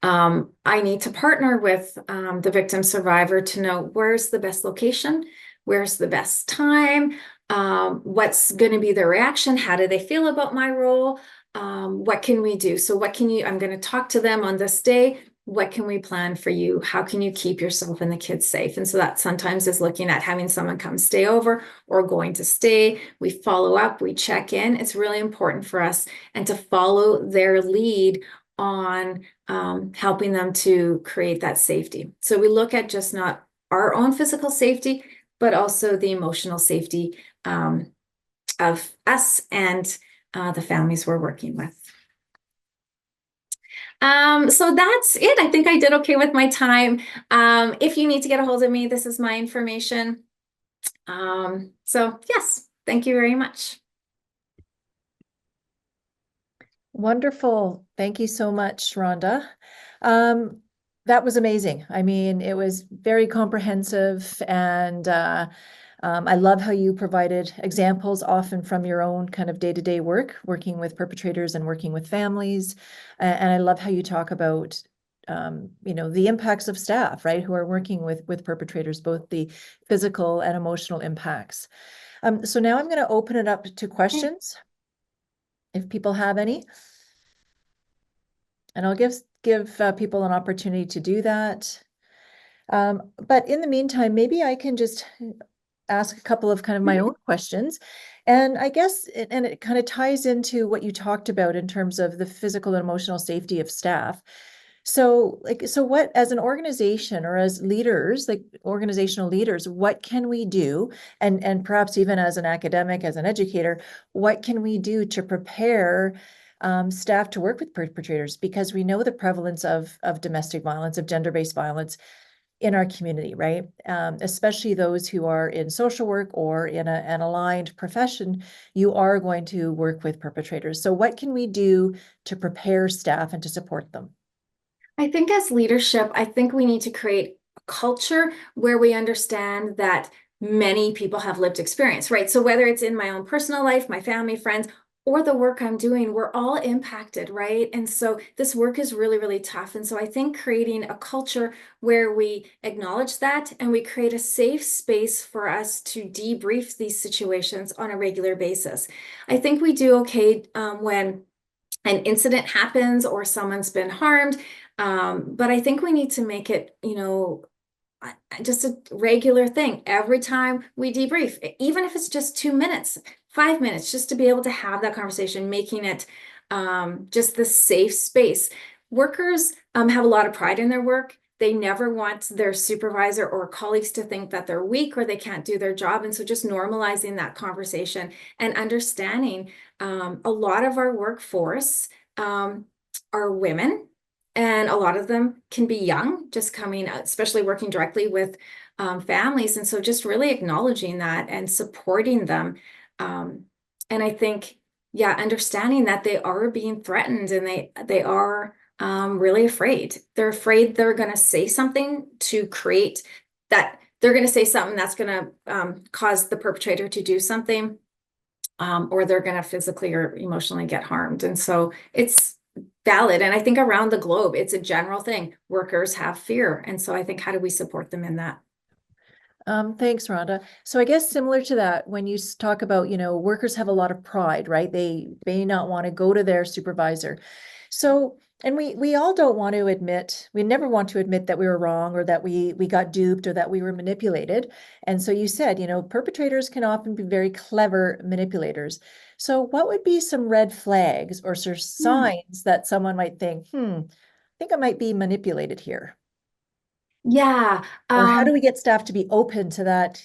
I need to partner with the victim survivor to know where's the best location, where's the best time, what's going to be their reaction, how do they feel about my role, what can we do? So I'm going to talk to them on this day. What can we plan for you? How can you keep yourself and the kids safe? And so that sometimes is looking at having someone come stay over or going to stay. We follow up, we check in. It's really important for us and to follow their lead on helping them to create that safety. So we look at just not our own physical safety, but also the emotional safety of us and the families we're working with. So that's it. I think I did okay with my time. If you need to get a hold of me, this is my information. So yes, thank you very much. Wonderful. Thank you so much, Rhonda. That was amazing. I mean, it was very comprehensive, and I love how you provided examples often from your own kind of day-to-day work, working with perpetrators and working with families. And I love how you talk about the impacts of staff, right, who are working with perpetrators, both the physical and emotional impacts. So now I'm going to open it up to questions, if people have any. And I'll give people an opportunity to do that. But in the meantime, maybe I can just ask a couple of kind of my own questions. And I guess, and it kind of ties into what you talked about in terms of the physical and emotional safety of staff. So what, as an organization or as leaders, like organizational leaders, what can we do? And perhaps even as an academic, as an educator, what can we do to prepare staff to work with perpetrators? Because we know the prevalence of domestic violence, of gender-based violence in our community, right? Especially those who are in social work or in an aligned profession, you are going to work with perpetrators. So what can we do to prepare staff and to support them? I think as leadership, I think we need to create a culture where we understand that many people have lived experience, right? So whether it's in my own personal life, my family, friends, or the work I'm doing, we're all impacted, right? And so this work is really, really tough. And so I think creating a culture where we acknowledge that and we create a safe space for us to debrief these situations on a regular basis. I think we do okay when an incident happens or someone's been harmed. But I think we need to make it, just a regular thing every time we debrief, even if it's just 2 minutes, 5 minutes, just to be able to have that conversation, making it just the safe space. Workers have a lot of pride in their work. They never want their supervisor or colleagues to think that they're weak or they can't do their job. And so just normalizing that conversation and understanding a lot of our workforce are women. And a lot of them can be young, just coming out, especially working directly with families. And so just really acknowledging that and supporting them. And I think, understanding that they are being threatened and they are really afraid. They're afraid they're going to say something to create that, they're going to say something that's going to cause the perpetrator to do something. or they're going to physically or emotionally get harmed. And so it's valid. And I think around the globe, it's a general thing. Workers have fear. And so I think, how do we support them in that? Thanks, Rhonda. So I guess similar to that, when you talk about, workers have a lot of pride, right? They may not want to go to their supervisor. So, and we all don't want to admit, we never want to admit that we were wrong or that we got duped or that we were manipulated. And so you said, perpetrators can often be very clever manipulators. So what would be some red flags or sort of signs that someone might think, I think I might be manipulated here? Yeah. Or how do we get staff to be open to that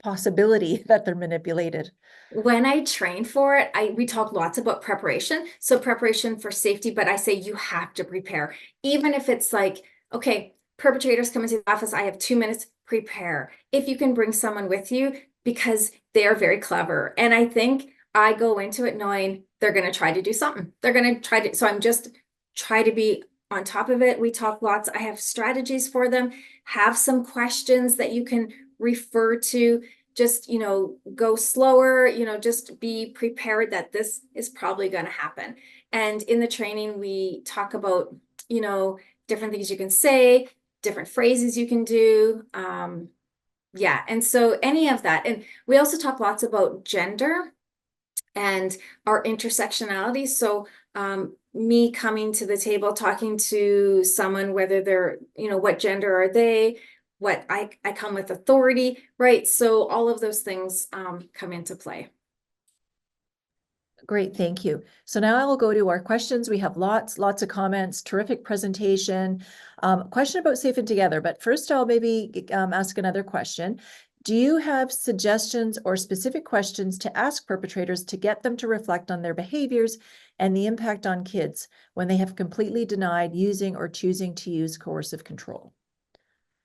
possibility that they're manipulated? When I train for it, we talk lots about preparation. So preparation for safety, but I say you have to prepare. Even if it's like, okay, perpetrators come into the office, I have 2 minutes, prepare. If you can bring someone with you, because they are very clever. And I think I go into it knowing they're going to try to do something. They're going to try to, so I'm just try to be on top of it. We talk lots. I have strategies for them, have some questions that you can refer to. Just, go slower, just be prepared that this is probably going to happen. And in the training, we talk about, different things you can say, different phrases you can do. Yeah. And so any of that. And we also talk lots about gender and our intersectionality. So, me coming to the table, talking to someone, whether they're, what gender are they? What I come with authority, right? So all of those things come into play. Great, thank you. So now I will go to our questions. We have lots of comments, terrific presentation. Question about Safe and Together, but first I'll maybe ask another question. Do you have suggestions or specific questions to ask perpetrators to get them to reflect on their behaviors and the impact on kids when they have completely denied using or choosing to use coercive control?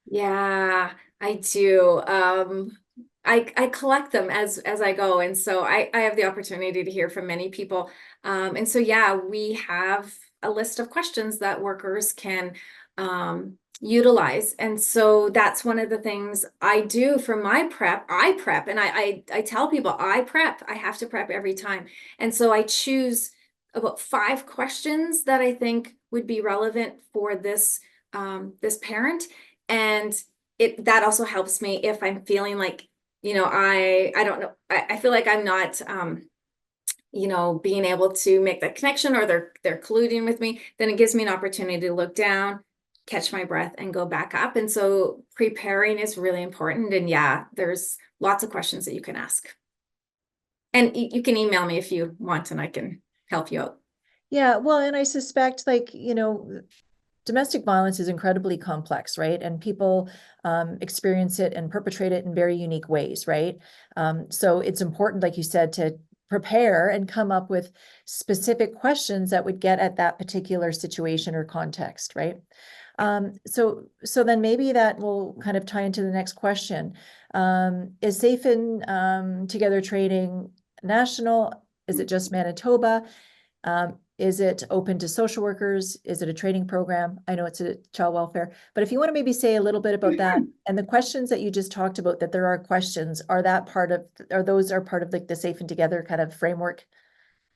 Yeah, I do. I collect them as I go, and so I have the opportunity to hear from many people. And so yeah, we have a list of questions that workers can utilize, and so that's one of the things I do for my prep. I prep, and I tell people I prep. I have to prep every time, and so I choose about 5 questions that I think would be relevant for this this parent. And that also helps me if I'm feeling like, I don't know, I feel like I'm not being able to make that connection, or they're colluding with me, then it gives me an opportunity to look down, catch my breath, and go back up. And so preparing is really important. And yeah, there's lots of questions that you can ask. And you can email me if you want, and I can help you out. Yeah, well, and I suspect domestic violence is incredibly complex, right? And people experience it and perpetrate it in very unique ways, right? So it's important, like you said, to prepare and come up with specific questions that would get at that particular situation or context, right? So then maybe that will kind of tie into the next question. Is Safe and Together training national? Is it just Manitoba? Is it open to social workers? Is it a training program? I know it's a child welfare, but if you want to maybe say a little bit about that and the questions that you just talked about, that there are questions, are part of like the Safe and Together kind of framework,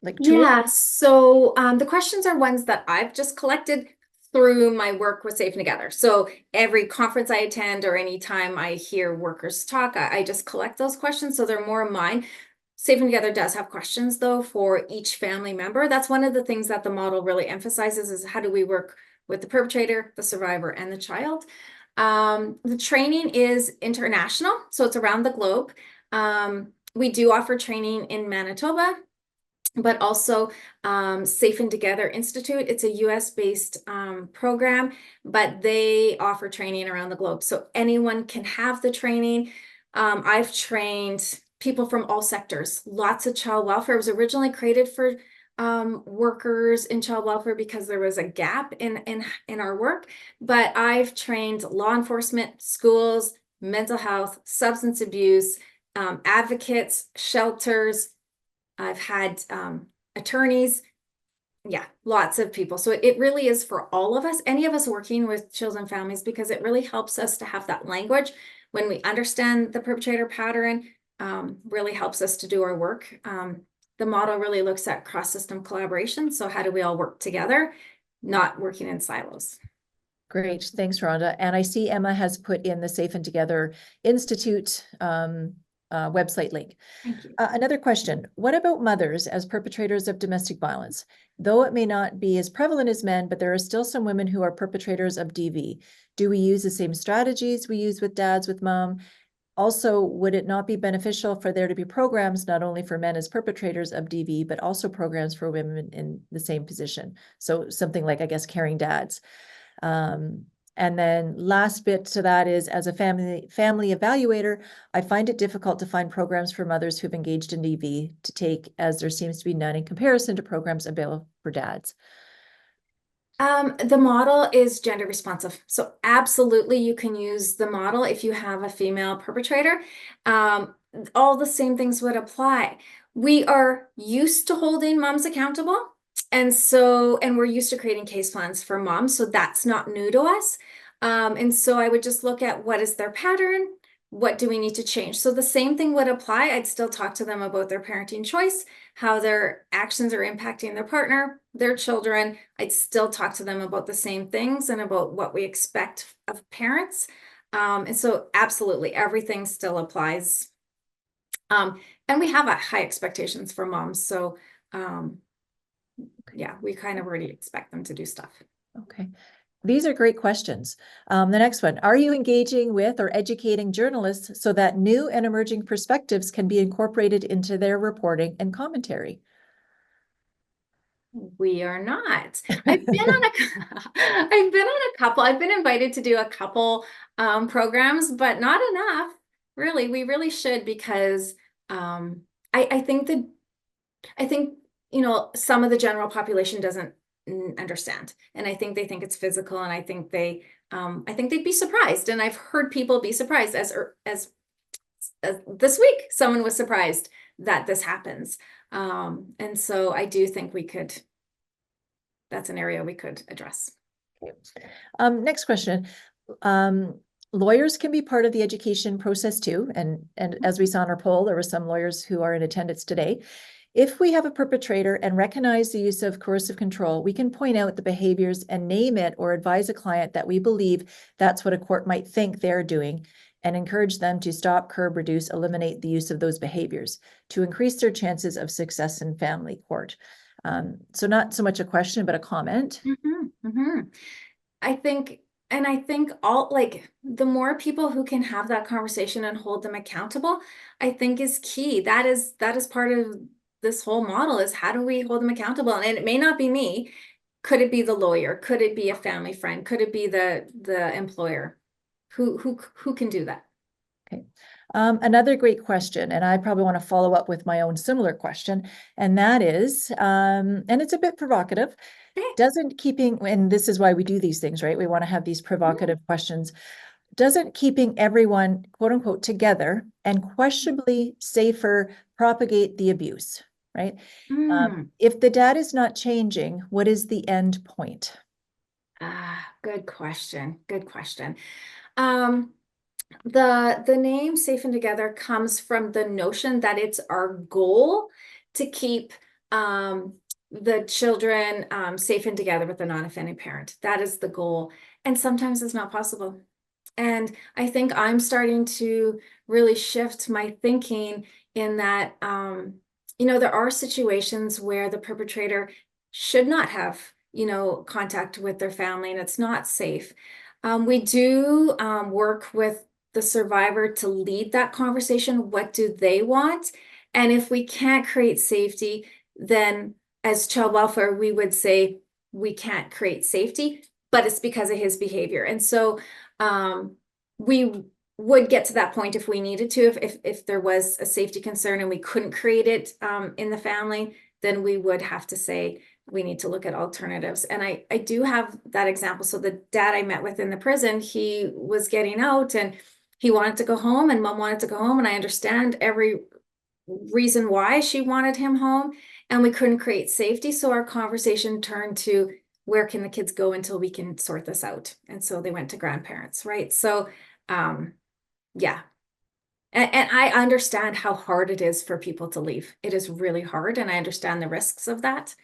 like tool? Yeah, so the questions are ones that I've just collected through my work with Safe and Together. So every conference I attend or anytime I hear workers talk, I just collect those questions. So they're more of mine. Safe and Together does have questions though for each family member. That's one of the things that the model really emphasizes, is how do we work with the perpetrator, the survivor, and the child. The training is international, so it's around the globe. We do offer training in Manitoba, but also Safe and Together Institute. It's a US-based program, but they offer training around the globe. So anyone can have the training. I've trained people from all sectors. Lots of child welfare. It was originally created for workers in child welfare because there was a gap in our work. But I've trained law enforcement, schools, mental health, substance abuse, advocates, shelters. I've had attorneys. Yeah, lots of people. So it really is for all of us, any of us working with children and families, because it really helps us to have that language when we understand the perpetrator pattern. really helps us to do our work. The model really looks at cross-system collaboration. So how do we all work together, not working in silos? Great. Thanks, Rhonda. And I see Emma has put in the Safe and Together Institute website link. Thank you. Another question. What about mothers as perpetrators of domestic violence? Though it may not be as prevalent as men, but there are still some women who are perpetrators of DV. Do we use the same strategies we use with dads, with mom? Also, would it not be beneficial for there to be programs not only for men as perpetrators of DV, but also programs for women in the same position? So something like, I guess, caring dads. And then last bit to that is, as a family evaluator, I find it difficult to find programs for mothers who've engaged in DV to take, as there seems to be none in comparison to programs available for dads. The model is gender responsive. So absolutely you can use the model if you have a female perpetrator. All the same things would apply. We are used to holding moms accountable. And we're used to creating case plans for moms. So that's not new to us. And so I would just look at what is their pattern? What do we need to change? So the same thing would apply. I'd still talk to them about their parenting choice, how their actions are impacting their partner, their children. I'd still talk to them about the same things and about what we expect of parents. And so absolutely everything still applies. And we have high expectations for moms. So yeah, we kind of already expect them to do stuff. Okay. These are great questions. The next one, are you engaging with or educating journalists so that new and emerging perspectives can be incorporated into their reporting and commentary? We are not. I've been on a couple. I've been invited to do a couple programs, but not enough. Really, we really should, because I think some of the general population doesn't understand, and I think they think it's physical, and I think they'd be surprised. And I've heard people be surprised, as this week someone was surprised that this happens. And so I do think that's an area we could address. Next question. Lawyers can be part of the education process too. And as we saw in our poll, there were some lawyers who are in attendance today. If we have a perpetrator and recognize the use of coercive control, we can point out the behaviors and name it or advise a client that we believe that's what a court might think they're doing, and encourage them to stop, curb, reduce, eliminate the use of those behaviors to increase their chances of success in family court. So not so much a question, but a comment. I think the more people who can have that conversation and hold them accountable, I think is key. That is part of this whole model, is how do we hold them accountable? And it may not be me. Could it be the lawyer? Could it be a family friend? Could it be the employer? Who can do that? Okay. Another great question, and I probably want to follow up with my own similar question, and that is, and it's a bit provocative, and this is why we do these things, right? We want to have these provocative questions. Doesn't keeping everyone, quote unquote, together and questionably safer propagate the abuse, right? If the data is not changing, what is the end point? Good question. Good question. The name Safe and Together comes from the notion that it's our goal to keep the children safe and together with a non-offending parent. That is the goal. And sometimes it's not possible. And I think I'm starting to really shift my thinking in that, there are situations where the perpetrator should not have, contact with their family, and it's not safe. We do work with the survivor to lead that conversation. What do they want? And if we can't create safety, then as child welfare, we would say we can't create safety, but it's because of his behavior. And so we would get to that point if we needed to, if there was a safety concern and we couldn't create it in the family, then we would have to say we need to look at alternatives. And I do have that example. So the dad I met with in the prison, he was getting out and he wanted to go home, and mom wanted to go home. And I understand every reason why she wanted him home, and we couldn't create safety. So our conversation turned to, where can the kids go until we can sort this out? And so they went to grandparents, right? So yeah. And I understand how hard it is for people to leave. It is really hard, and I understand the risks of that.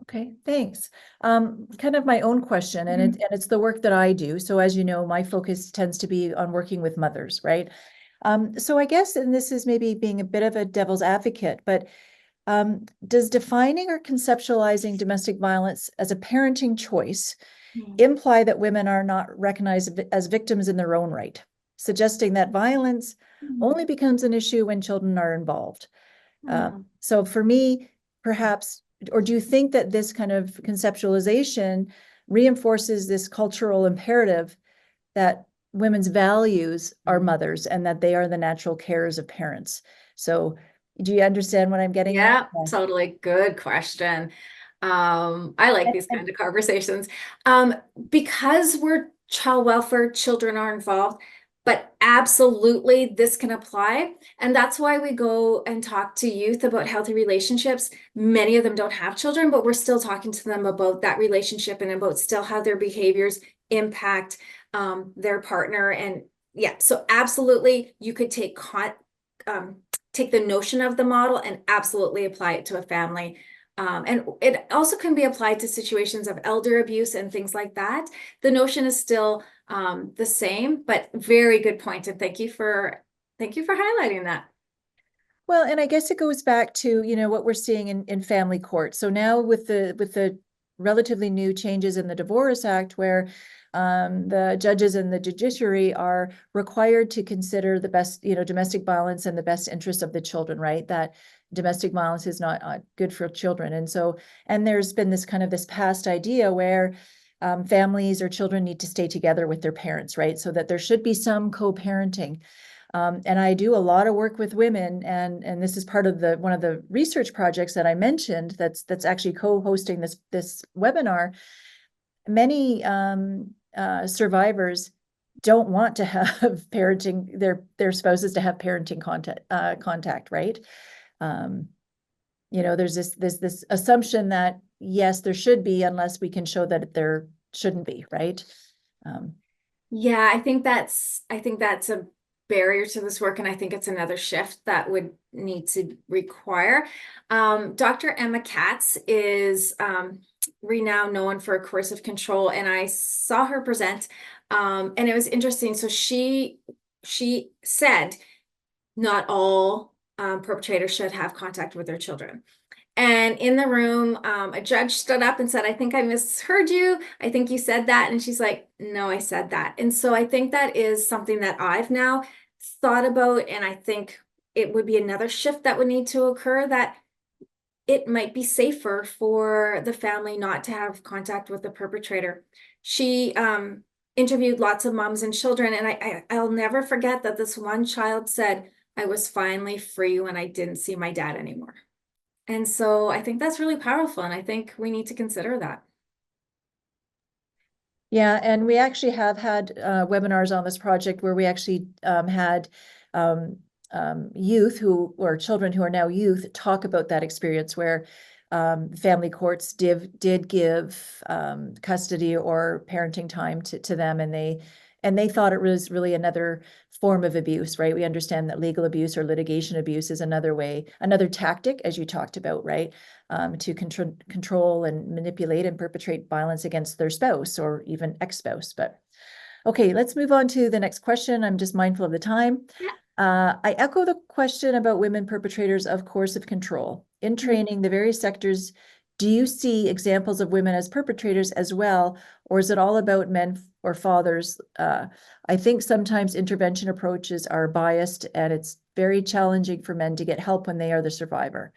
Okay, thanks. Kind of my own question, and Mm-hmm. it's the work that I do. So as you know, my focus tends to be on working with mothers, right? So I guess, and this is maybe being a bit of a devil's advocate, but does defining or conceptualizing domestic violence as a parenting choice imply that women are not recognized as victims in their own right, suggesting that violence only becomes an issue when children are involved? So for me, perhaps, or do you think that this kind of conceptualization reinforces this cultural imperative that women's values are mothers and that they are the natural carers of parents? So do you understand what I'm getting at? Yeah, totally. Good question. I like these kind of conversations. Because we're child welfare, children are involved, but absolutely this can apply. And that's why we go and talk to youth about healthy relationships. Many of them don't have children, but we're still talking to them about that relationship and about still how their behaviors impact their partner. And yeah, so absolutely you could take the notion of the model and absolutely apply it to a family. And it also can be applied to situations of elder abuse and things like that. The notion is still the same, but very good point. And thank you for highlighting that. Well, and I guess it goes back to, what we're seeing in family court. So now with the relatively new changes in the Divorce Act, where the judges and the judiciary are required to consider the best, domestic violence and the best interest of the children, right? That domestic violence is not good for children. And there's been this past idea where families or children need to stay together with their parents, right? So that there should be some co-parenting. And I do a lot of work with women, and this is part of one of the research projects that I mentioned that's actually co-hosting this webinar. Many survivors don't want to have parenting, their spouses to have parenting contact, right? There's this assumption that yes, there should be, unless we can show that there shouldn't be, right? Yeah, I think that's a barrier to this work, and I think it's another shift that would need to require. Dr. Emma Katz is renowned, known for coercive control, and I saw her present, and it was interesting. So she said not all perpetrators should have contact with their children. And in the room, a judge stood up and said, I think I misheard you. I think you said that. And she's like, no, I said that. And so I think that is something that I've now thought about. And I think it would be another shift that would need to occur, that it might be safer for the family not to have contact with the perpetrator. She interviewed lots of moms and children. And I'll never forget that this one child said, I was finally free when I didn't see my dad anymore. And so I think that's really powerful, and I think we need to consider that. Yeah, and we actually have had webinars on this project where we actually had youth or children who are now youth talk about that experience where family courts did give custody or parenting time to them, and they thought it was really another form of abuse, right? We understand that legal abuse or litigation abuse is another tactic, as you talked about, right? To control and manipulate and perpetrate violence against their spouse or even ex-spouse. But okay, let's move on to the next question. I'm just mindful of the time. Yeah. I echo the question about women perpetrators of coercive control. In training, the various sectors, do you see examples of women as perpetrators as well, or is it all about men or fathers? I think sometimes intervention approaches are biased, and it's very challenging for men to get help when they are the survivor.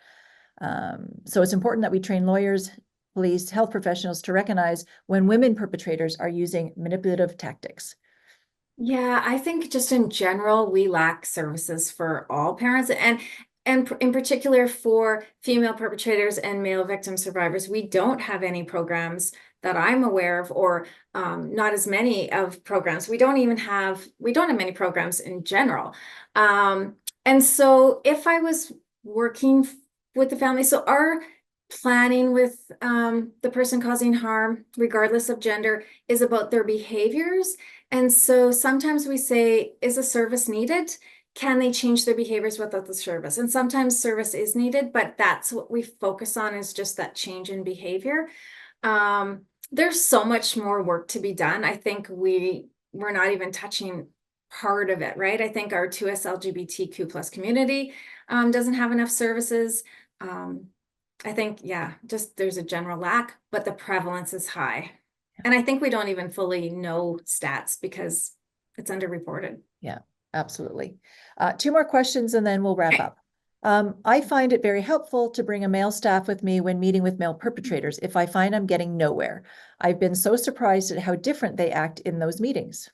So it's important that we train lawyers, police, health professionals to recognize when women perpetrators are using manipulative tactics. Yeah, I think just in general, we lack services for all parents, and in particular for female perpetrators and male victim survivors. We don't have any programs that I'm aware of, or not as many of programs. We don't have many programs in general. And so if I was working with the family, so our planning with the person causing harm, regardless of gender, is about their behaviors. And so sometimes we say, is a service needed? can they change their behaviors without the service? And sometimes service is needed, but that's what we focus on, is just that change in behavior. There's so much more work to be done. I think we're not even touching part of it, right? I think our 2S LGBTQ plus community doesn't have enough services. I think, yeah, just there's a general lack, but the prevalence is high. And I think we don't even fully know stats because it's underreported. Yeah, absolutely. Two more questions and then we'll wrap Okay. up. I find it very helpful to bring a male staff with me when meeting with male perpetrators if I find I'm getting nowhere. I've been so surprised at how different they act in those meetings.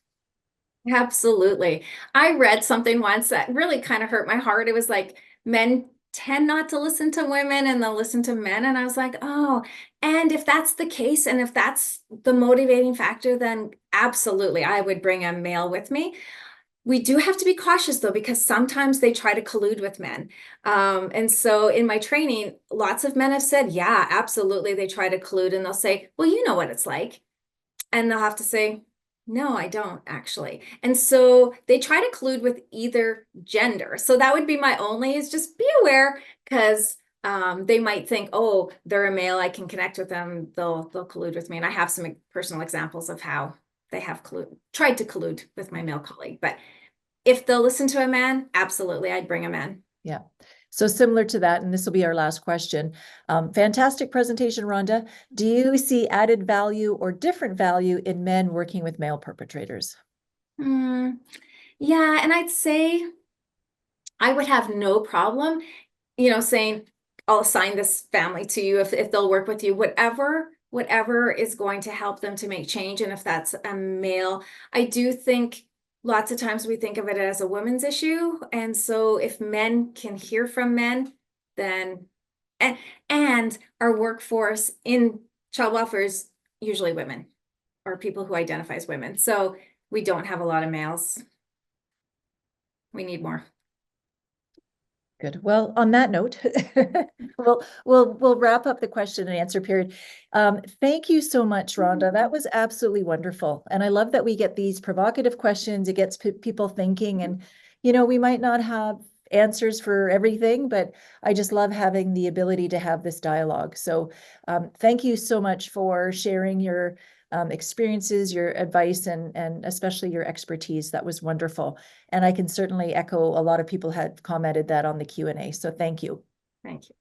Absolutely. I read something once that really kind of hurt my heart. It was like, men tend not to listen to women and they'll listen to men. And I was like, oh, and if that's the case, and if that's the motivating factor, then absolutely, I would bring a male with me. We do have to be cautious though, because sometimes they try to collude with men. And so in my training, lots of men have said, yeah, absolutely, they try to collude, and they'll say, well, you know what it's like. And they'll have to say, no, I don't actually. And so they try to collude with either gender. So that would be my only, is just be aware, because they might think, oh, they're a male, I can connect with them, they'll collude with me. And I have some personal examples of how they have tried to collude with my male colleague. But if they'll listen to a man, absolutely, I'd bring a man. Yeah. So similar to that, and this will be our last question. Fantastic presentation, Rhonda. Do you see added value or different value in men working with male perpetrators? Yeah, and I'd say I would have no problem, saying, I'll assign this family to you if they'll work with you, whatever is going to help them to make change. And if that's a male, I do think lots of times we think of it as a women's issue. And so if men can hear from men, then, and our workforce in child welfare is usually women, or people who identify as women. So we don't have a lot of males. We need more. Good. Well, on that note, we'll wrap up the question and answer period. Thank you so much, Rhonda. That was absolutely wonderful. And I love that we get these provocative questions. It gets people thinking, and, we might not have answers for everything, but I just love having the ability to have this dialogue. So thank you so much for sharing your experiences, your advice, and especially your expertise. That was wonderful. And I can certainly echo, a lot of people had commented that on the Q&A. So thank you. Thank you.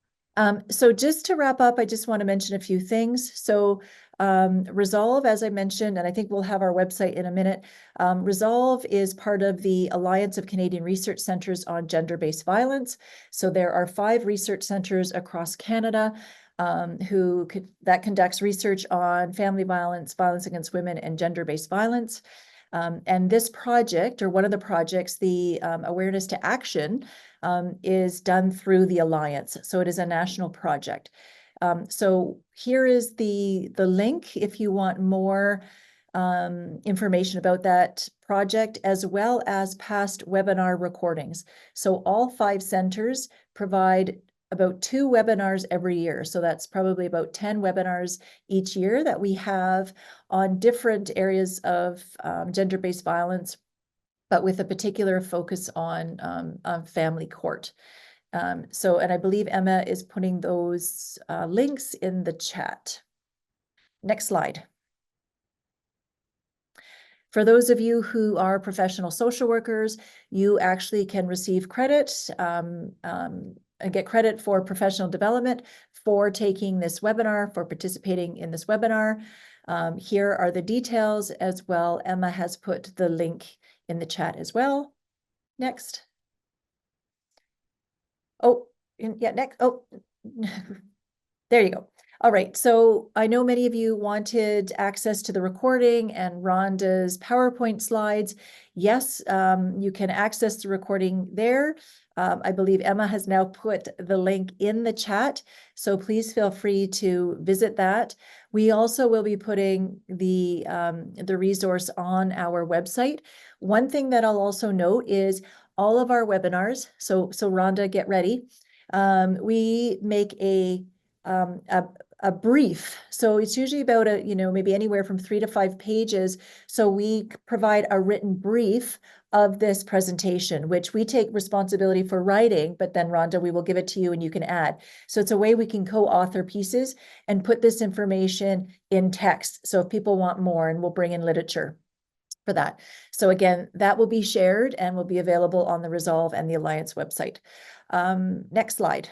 So just to wrap up, I just want to mention a few things. So Resolve, as I mentioned, and I think we'll have our website in a minute. Resolve is part of the Alliance of Canadian Research Centres on Gender-Based Violence. So there are 5 research centres across Canada that conducts research on family violence, violence against women, and gender-based violence. And this project, or one of the projects, the Awareness to Action, is done through the Alliance. So it is a national project. So here is the link if you want more information about that project, as well as past webinar recordings. So all 5 centers provide about 2 webinars every year. So that's probably about 10 webinars each year that we have on different areas of gender-based violence, but with a particular focus on family court. And I believe Emma is putting those links in the chat. Next slide. For those of you who are professional social workers, you actually can receive credit and get credit for professional development for taking this webinar, for participating in this webinar. Here are the details as well. Emma has put the link in the chat as well. Next. Oh, yeah, next. Oh, there you go. All right, so I know many of you wanted access to the recording and Rhonda's PowerPoint slides. Yes, you can access the recording there. I believe Emma has now put the link in the chat, so please feel free to visit that. We also will be putting the resource on our website. One thing that I'll also note is all of our webinars, so Rhonda, get ready. We make a a brief. So it's usually about maybe anywhere from 3 to 5 pages. So we provide a written brief of this presentation, which we take responsibility for writing, but then Rhonda, we will give it to you and you can add. So it's a way we can co-author pieces and put this information in text. So if people want more, and we'll bring in literature for that. So again, that will be shared and will be available on the Resolve and the Alliance website. Next slide.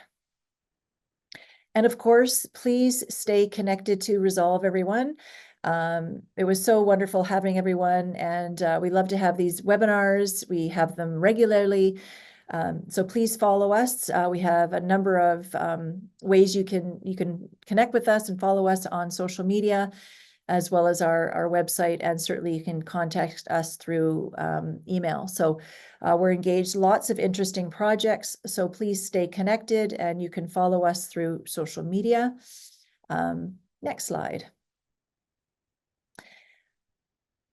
And of course, please stay connected to Resolve, everyone. It was so wonderful having everyone, and we love to have these webinars. We have them regularly. So please follow us. We have a number of ways you can connect with us and follow us on social media, as well as our website, and certainly you can contact us through email. So we're engaged, lots of interesting projects, so please stay connected and you can follow us through social media. Next slide.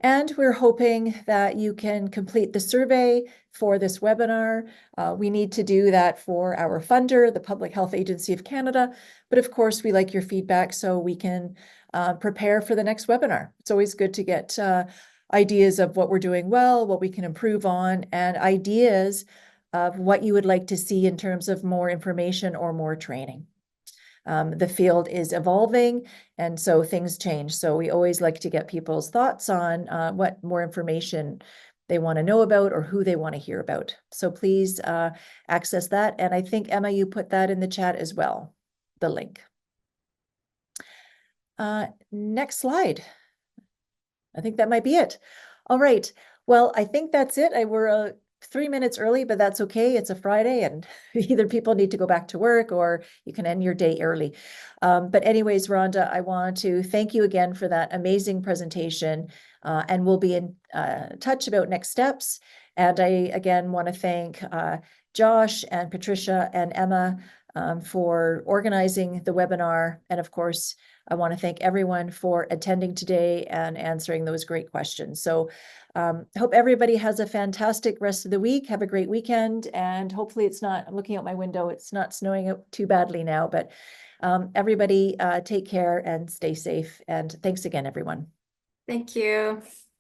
And we're hoping that you can complete the survey for this webinar. We need to do that for our funder, the Public Health Agency of Canada. But of course, we like your feedback so we can prepare for the next webinar. It's always good to get ideas of what we're doing well, what we can improve on, and ideas of what you would like to see in terms of more information or more training. The field is evolving, and so things change. So we always like to get people's thoughts on what more information they want to know about or who they want to hear about. So please access that. And I think, Emma, you put that in the chat as well, the link. Next slide. I think that might be it. All right. Well, I think that's it. We're 3 minutes early, but that's okay. It's a Friday and either people need to go back to work or you can end your day early. But anyways, Rhonda, I want to thank you again for that amazing presentation, and we'll be in touch about next steps. And I, again, want to thank Josh and Patricia and Emma for organizing the webinar. And of course, I want to thank everyone for attending today and answering those great questions. So I hope everybody has a fantastic rest of the week. Have a great weekend. And hopefully it's not, I'm looking out my window, it's not snowing out too badly now, but everybody take care and stay safe. And thanks again, everyone. Thank you.